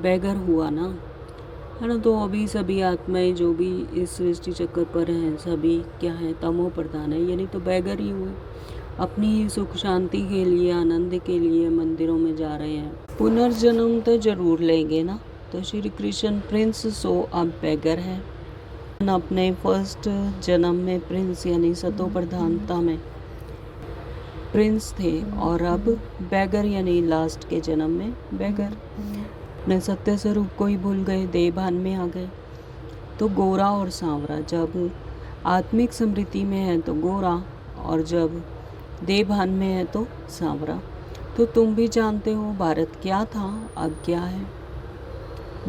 बेगर हुआ ना, है ना। तो अभी सभी आत्माएं जो भी इस सृष्टि चक्कर पर हैं सभी क्या है, तमो प्रधान है, यानी तो बेगर ही हुए। अपनी ही सुख शांति के लिए, आनंद के लिए मंदिरों में जा रहे हैं। पुनर्जन्म तो जरूर लेंगे ना। तो श्री कृष्ण प्रिंस सो अब बेगर है। अपने फर्स्ट जन्म में प्रिंस यानी सतो प्रधानता में प्रिंस थे, और अब बेगर यानी लास्ट के जन्म में बेगर। अपने सत्य स्वरूप को ही भूल गए, देहभान में आ गए। तो गोरा और सांवरा, जब आत्मिक स्मृति में है तो गोरा, और जब देहभान में है तो सांवरा। तो तुम भी जानते हो भारत क्या था, अब क्या है।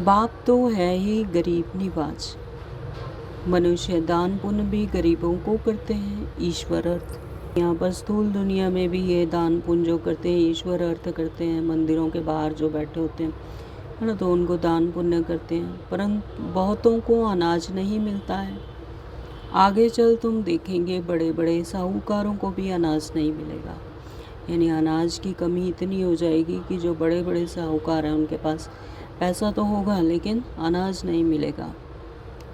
बाप तो है ही गरीब निवाज। मनुष्य दान पुण्य भी गरीबों को करते हैं। ईश्वर अर्थ यहाँ पर स्थूल दुनिया में भी ये दान पुण्य जो करते हैं ईश्वर अर्थ करते हैं। मंदिरों के बाहर जो बैठे होते हैं, है ना, तो उनको दान पुण्य करते हैं। परंतु बहुतों को अनाज नहीं मिलता है। आगे चल तुम देखेंगे बड़े बड़े साहूकारों को भी अनाज नहीं मिलेगा। यानी अनाज की कमी इतनी हो जाएगी कि जो बड़े बड़े साहूकार हैं उनके पास पैसा तो होगा लेकिन अनाज नहीं मिलेगा।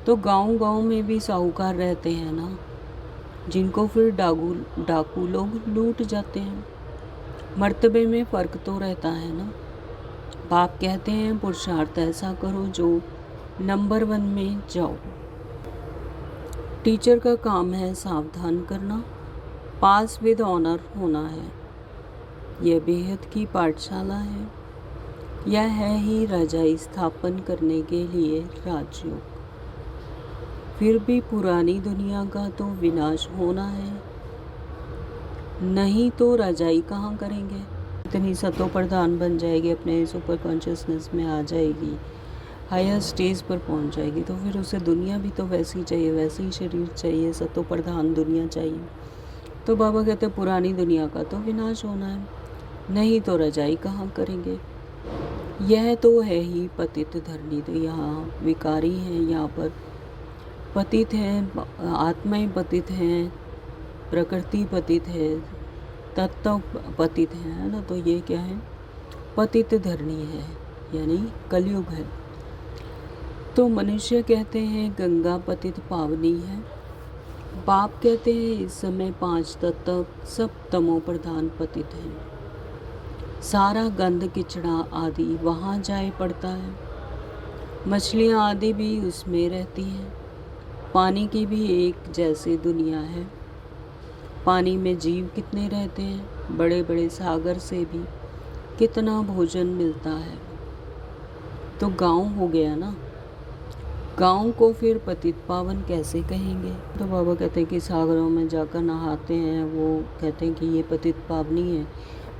तो गांव-गांव में भी साहूकार रहते हैं ना, जिनको फिर डाकू लोग लूट जाते हैं। मर्तबे में फ़र्क तो रहता है ना। बाप कहते हैं पुरुषार्थ ऐसा करो जो नंबर 1 में जाओ। टीचर का काम है सावधान करना, पास विद ऑनर होना है। यह बेहद की पाठशाला है। यह है ही राजाई स्थापन करने के लिए राजयोग। फिर भी पुरानी दुनिया का तो विनाश होना है, नहीं तो राजाई कहाँ करेंगे। इतनी सतो प्रधान बन जाएगी, अपने सुपर कॉन्शियसनेस में आ जाएगी, हायर स्टेज पर पहुंच जाएगी, तो फिर उसे दुनिया भी तो वैसी चाहिए, वैसे ही शरीर चाहिए, सतो प्रधान दुनिया चाहिए। तो बाबा कहते पुरानी दुनिया का तो विनाश होना है, नहीं तो रजाई कहाँ करेंगे। यह तो है ही पतित धरनी। तो यहाँ विकारी हैं, यहाँ पर पतित हैं, आत्माएं पतित हैं, प्रकृति पतित है, तत्व पतित है ना। तो ये क्या है, पतित धरनी है, यानी कलयुग है। तो मनुष्य कहते हैं गंगा पतित पावनी है। बाप कहते हैं इस समय 5 तत्व सब तमो प्रधान पतित हैं। सारा गंध किचड़ा आदि वहाँ जाए पड़ता है। मछलियाँ आदि भी उसमें रहती हैं। पानी की भी एक जैसी दुनिया है। पानी में जीव कितने रहते हैं, बड़े बड़े सागर से भी कितना भोजन मिलता है। तो गांव हो गया ना, गांव को फिर पतित पावन कैसे कहेंगे। तो बाबा कहते हैं कि सागरों में जाकर नहाते हैं, वो कहते हैं कि ये पतित पावनी है।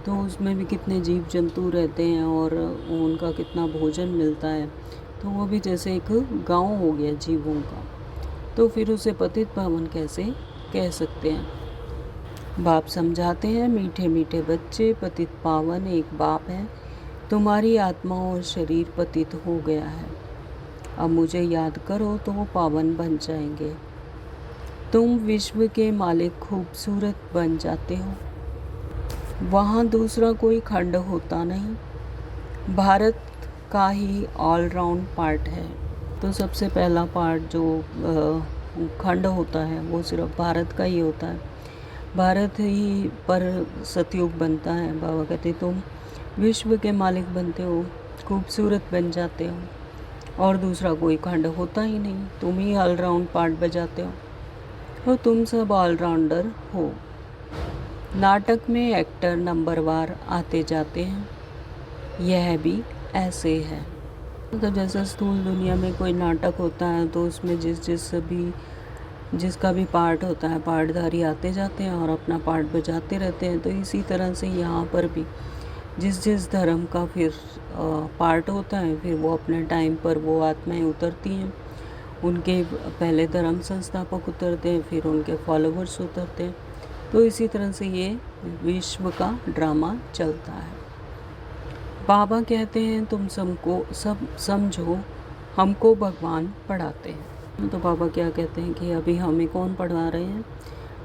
तो उसमें भी कितने जीव जंतु रहते हैं और उनका कितना भोजन मिलता है। तो वो भी जैसे एक गांव हो गया जीवों का। तो फिर उसे पतित पावन कैसे कह सकते हैं। बाप समझाते हैं मीठे मीठे बच्चे, पतित पावन एक बाप है। तुम्हारी आत्मा और शरीर पतित हो गया है, अब मुझे याद करो तो वो पावन बन जाएंगे। तुम विश्व के मालिक खूबसूरत बन जाते हो। वहाँ दूसरा कोई खंड होता नहीं। भारत का ही ऑलराउंड पार्ट है। तो सबसे पहला पार्ट जो खंड होता है वो सिर्फ भारत का ही होता है, भारत ही पर सतयुग बनता है। बाबा कहते तुम विश्व के मालिक बनते हो, खूबसूरत बन जाते हो, और दूसरा कोई खंड होता ही नहीं, तुम ही ऑलराउंड पार्ट बजाते हो, तो तुम सब ऑलराउंडर हो। नाटक में एक्टर नंबरवार आते जाते हैं, यह भी ऐसे है। तो जैसे स्थूल दुनिया में कोई नाटक होता है तो उसमें जिसका भी पार्ट होता है, पार्टधारी आते जाते हैं और अपना पार्ट बजाते रहते हैं। तो इसी तरह से यहाँ पर भी जिस धर्म का फिर पार्ट होता है, फिर वो अपने टाइम पर वो आत्माएं उतरती हैं। उनके पहले धर्म संस्थापक उतरते हैं, फिर उनके फॉलोवर्स उतरते हैं। तो इसी तरह से ये विश्व का ड्रामा चलता है। बाबा कहते हैं तुम सब समझो, हमको भगवान पढ़ाते हैं। तो बाबा क्या कहते हैं कि अभी हमें कौन पढ़ा रहे हैं?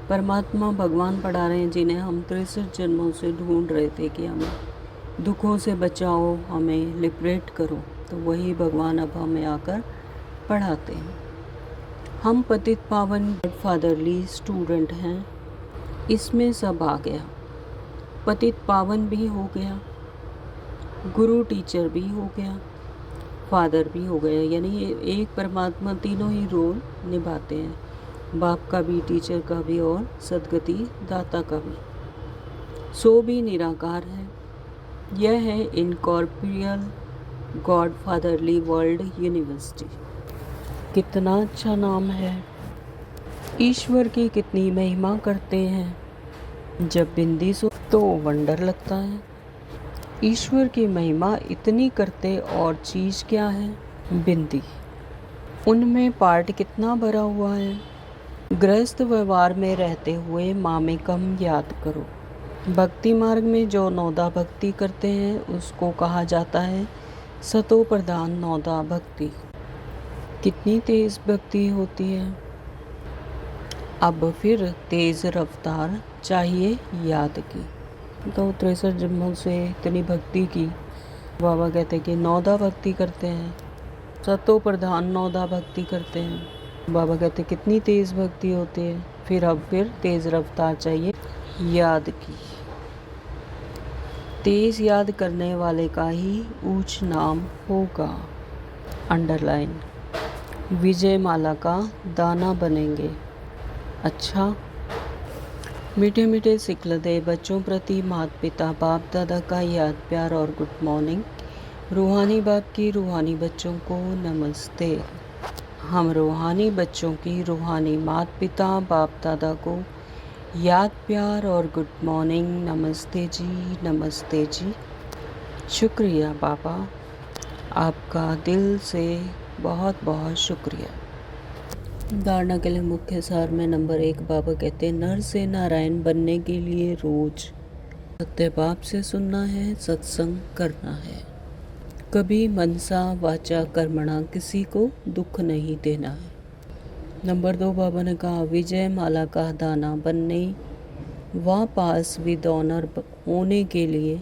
परमात्मा भगवान पढ़ा रहे हैं, जिन्हें हम 63 जन्मों से ढूंढ रहे थे कि हमें दुखों से बचाओ, हमें लिबरेट करो। तो वही भगवान अब हमें आकर पढ़ाते हैं। हम पतित पावन फादरली स्टूडेंट हैं, इसमें सब आ गया। पतित पावन भी हो गया, गुरु टीचर भी हो गया, फादर भी हो गया। यानी एक परमात्मा तीनों ही रोल निभाते हैं, बाप का भी, टीचर का भी और सदगति दाता का भी। सो भी निराकार है। यह है incorporeal God fatherly world university. कितना अच्छा नाम है। ईश्वर की कितनी महिमा करते हैं। जब बिंदी सो तो वंडर लगता है। ईश्वर की महिमा इतनी करते और चीज़ क्या है? बिंदी। उनमें पार्ट कितना भरा हुआ है। गृहस्थ व्यवहार में रहते हुए मामेकम याद करो। भक्ति मार्ग में जो नौदा भक्ति करते हैं उसको कहा जाता है सतो प्रधान नौदा भक्ति। कितनी तेज भक्ति होती है। अब फिर तेज रफ्तार चाहिए याद की। तो 63 जन्मों से इतनी भक्ति की। बाबा कहते हैं कि नौदा भक्ति करते हैं, सतो प्रधान नौदा भक्ति करते हैं। बाबा कहते हैं कितनी तेज भक्ति होती है। फिर तेज रफ्तार चाहिए याद की। तेज याद करने वाले का ही ऊंच नाम होगा। अंडरलाइन। विजय माला का दाना बनेंगे। अच्छा। मीठे मीठे सिखल दे बच्चों प्रति माता पिता बाप दादा का याद प्यार और गुड मॉर्निंग। रूहानी बाप की रूहानी बच्चों को नमस्ते। हम रूहानी बच्चों की रूहानी माता पिता बाप दादा को याद प्यार और गुड मॉर्निंग। नमस्ते जी, नमस्ते जी। शुक्रिया बाबा, आपका दिल से बहुत बहुत शुक्रिया। धारणा के लिए मुख्य सार में नंबर 1 बाबा कहते हैं नर से नारायण बनने के लिए रोज सत्य बाप से सुनना है, सत्संग करना है। कभी मनसा वाचा कर्मणा किसी को दुख नहीं देना है। नंबर 2 बाबा ने कहा विजय माला का दाना बनने व पास विद ऑनर होने के लिए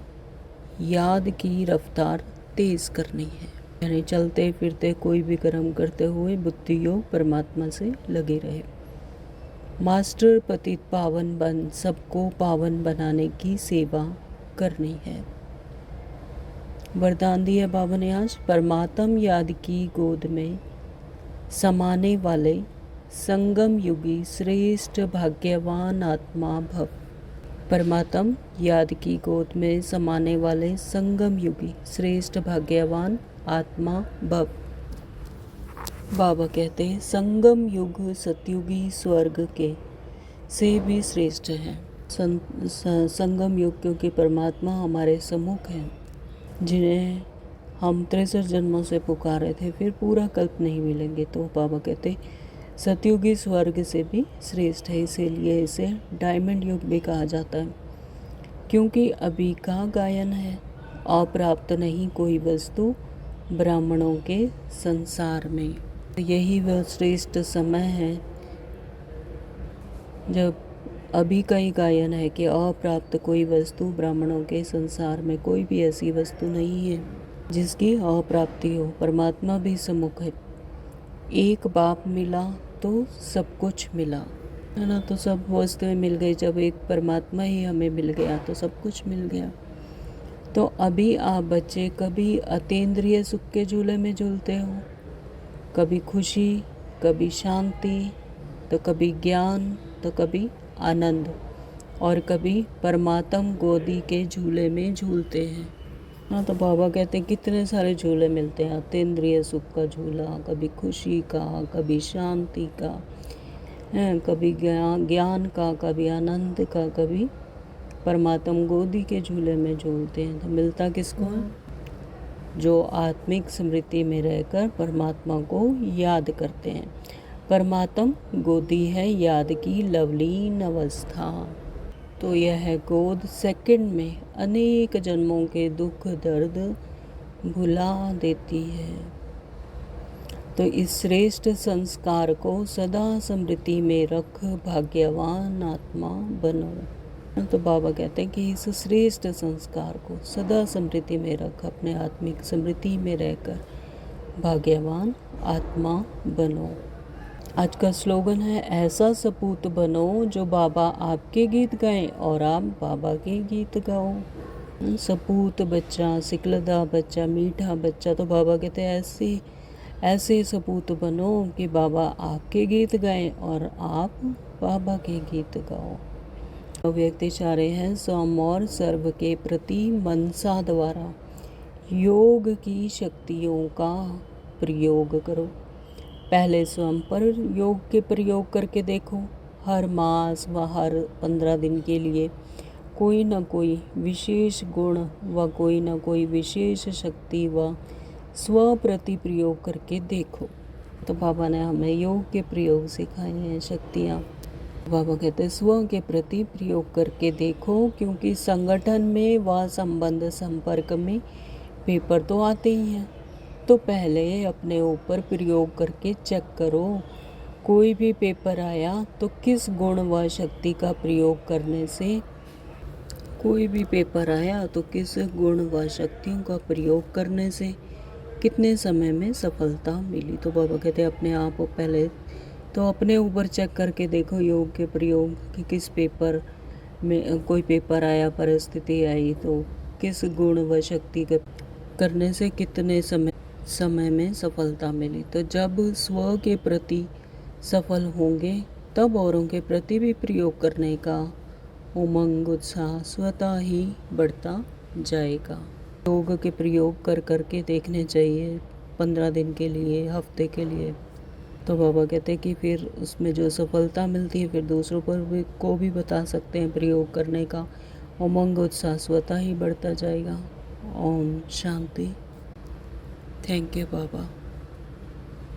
याद की रफ्तार तेज करनी है। यानी चलते फिरते कोई भी कर्म करते हुए बुद्धि योग परमात्मा से लगे रहे। मास्टर पतित पावन बन सबको पावन बनाने की सेवा करनी है। वरदान दिया बाबा ने आज परमात्म याद की गोद में समाने वाले संगम युगी श्रेष्ठ भाग्यवान आत्मा भव। परमात्म याद की गोद में समाने वाले संगम युगी श्रेष्ठ भाग्यवान आत्मा भव। बाबा कहते हैं संगम युग सतयुगी स्वर्ग के से भी श्रेष्ठ है। संगम युग क्योंकि परमात्मा हमारे सम्मुख हैं, जिन्हें हम 63 जन्मों से पुकारे थे, फिर पूरा कल्प नहीं मिलेंगे। तो बाबा कहते सतयुगी स्वर्ग से भी श्रेष्ठ है। इसीलिए इसे डायमंड युग भी कहा जाता है, क्योंकि अभी का गायन है अप्राप्त नहीं कोई वस्तु ब्राह्मणों के संसार में। यही वह श्रेष्ठ समय है जब अभी का ही गायन है कि अप्राप्त कोई वस्तु ब्राह्मणों के संसार में। कोई भी ऐसी वस्तु नहीं है जिसकी अप्राप्ति हो। परमात्मा भी सम्मुख है। एक बाप मिला तो सब कुछ मिला, है ना। तो सब वस्तुएं मिल गई। जब एक परमात्मा ही हमें मिल गया तो सब कुछ मिल गया। तो अभी आप बच्चे कभी अतीन्द्रिय सुख के झूले में झूलते हो, कभी खुशी, कभी शांति, तो कभी ज्ञान, तो कभी आनंद, और कभी परमात्म गोदी के झूले में झूलते हैं। हाँ, तो बाबा कहते हैं कितने सारे झूले मिलते हैं। अतीन्द्रिय सुख का झूला, कभी खुशी का, कभी शांति का, है, कभी ज्ञान का, कभी आनंद का, कभी परमात्म गोदी के झूले में झूलते हैं। तो मिलता किसको है? जो आत्मिक स्मृति में रहकर परमात्मा को याद करते हैं। परमात्म गोदी है याद की लवलीन अवस्था। तो यह गोद सेकंड में अनेक जन्मों के दुख दर्द भुला देती है। तो इस श्रेष्ठ संस्कार को सदा स्मृति में रख भाग्यवान आत्मा बनो। तो बाबा कहते हैं कि इस श्रेष्ठ संस्कार को सदा स्मृति में रख, अपने आत्मिक स्मृति में रहकर भाग्यवान आत्मा बनो। आज का स्लोगन है, ऐसा सपूत बनो जो बाबा आपके गीत गाएं और आप बाबा के गीत गाओ। सपूत बच्चा, सिकलदा बच्चा, मीठा बच्चा। तो बाबा कहते हैं ऐसे सपूत बनो कि बाबा आपके गीत गाएं और आप बाबा के गीत गाओ। तो व्यक्ति चाह रहे हैं, सौम और सर्व के प्रति मनसा द्वारा योग की शक्तियों का प्रयोग करो। पहले स्वयं पर योग के प्रयोग करके देखो। हर मास व हर 15 दिन के लिए कोई न कोई विशेष गुण व कोई न कोई विशेष शक्ति व स्व प्रति प्रयोग करके देखो। तो बाबा ने हमें योग के प्रयोग सिखाए हैं, शक्तियाँ। बाबा कहते हैं स्व के प्रति प्रयोग करके देखो, क्योंकि संगठन में व संबंध संपर्क में पेपर तो आते ही हैं। तो पहले अपने ऊपर प्रयोग करके चेक करो, कोई भी पेपर आया तो किस गुण व शक्ति का प्रयोग करने से, कोई भी पेपर आया तो किस गुण व शक्तियों का प्रयोग करने से कितने समय में सफलता मिली। तो बाबा कहते हैं अपने आप पहले तो अपने ऊपर चेक करके देखो योग के प्रयोग कि किस पेपर में, कोई पेपर आया, परिस्थिति आई, तो किस गुण व शक्ति का करने से कितने समय में सफलता मिली। तो जब स्व के प्रति सफल होंगे तब औरों के प्रति भी प्रयोग करने का उमंग उत्साह स्वतः ही बढ़ता जाएगा। योग के प्रयोग कर करके देखने चाहिए 15 दिन के लिए, हफ्ते के लिए। तो बाबा कहते हैं कि फिर उसमें जो सफलता मिलती है फिर दूसरों पर को भी बता सकते हैं प्रयोग करने का। उमंग उत्साह स्वतः ही बढ़ता जाएगा। ओम शांति। Thank you Baba.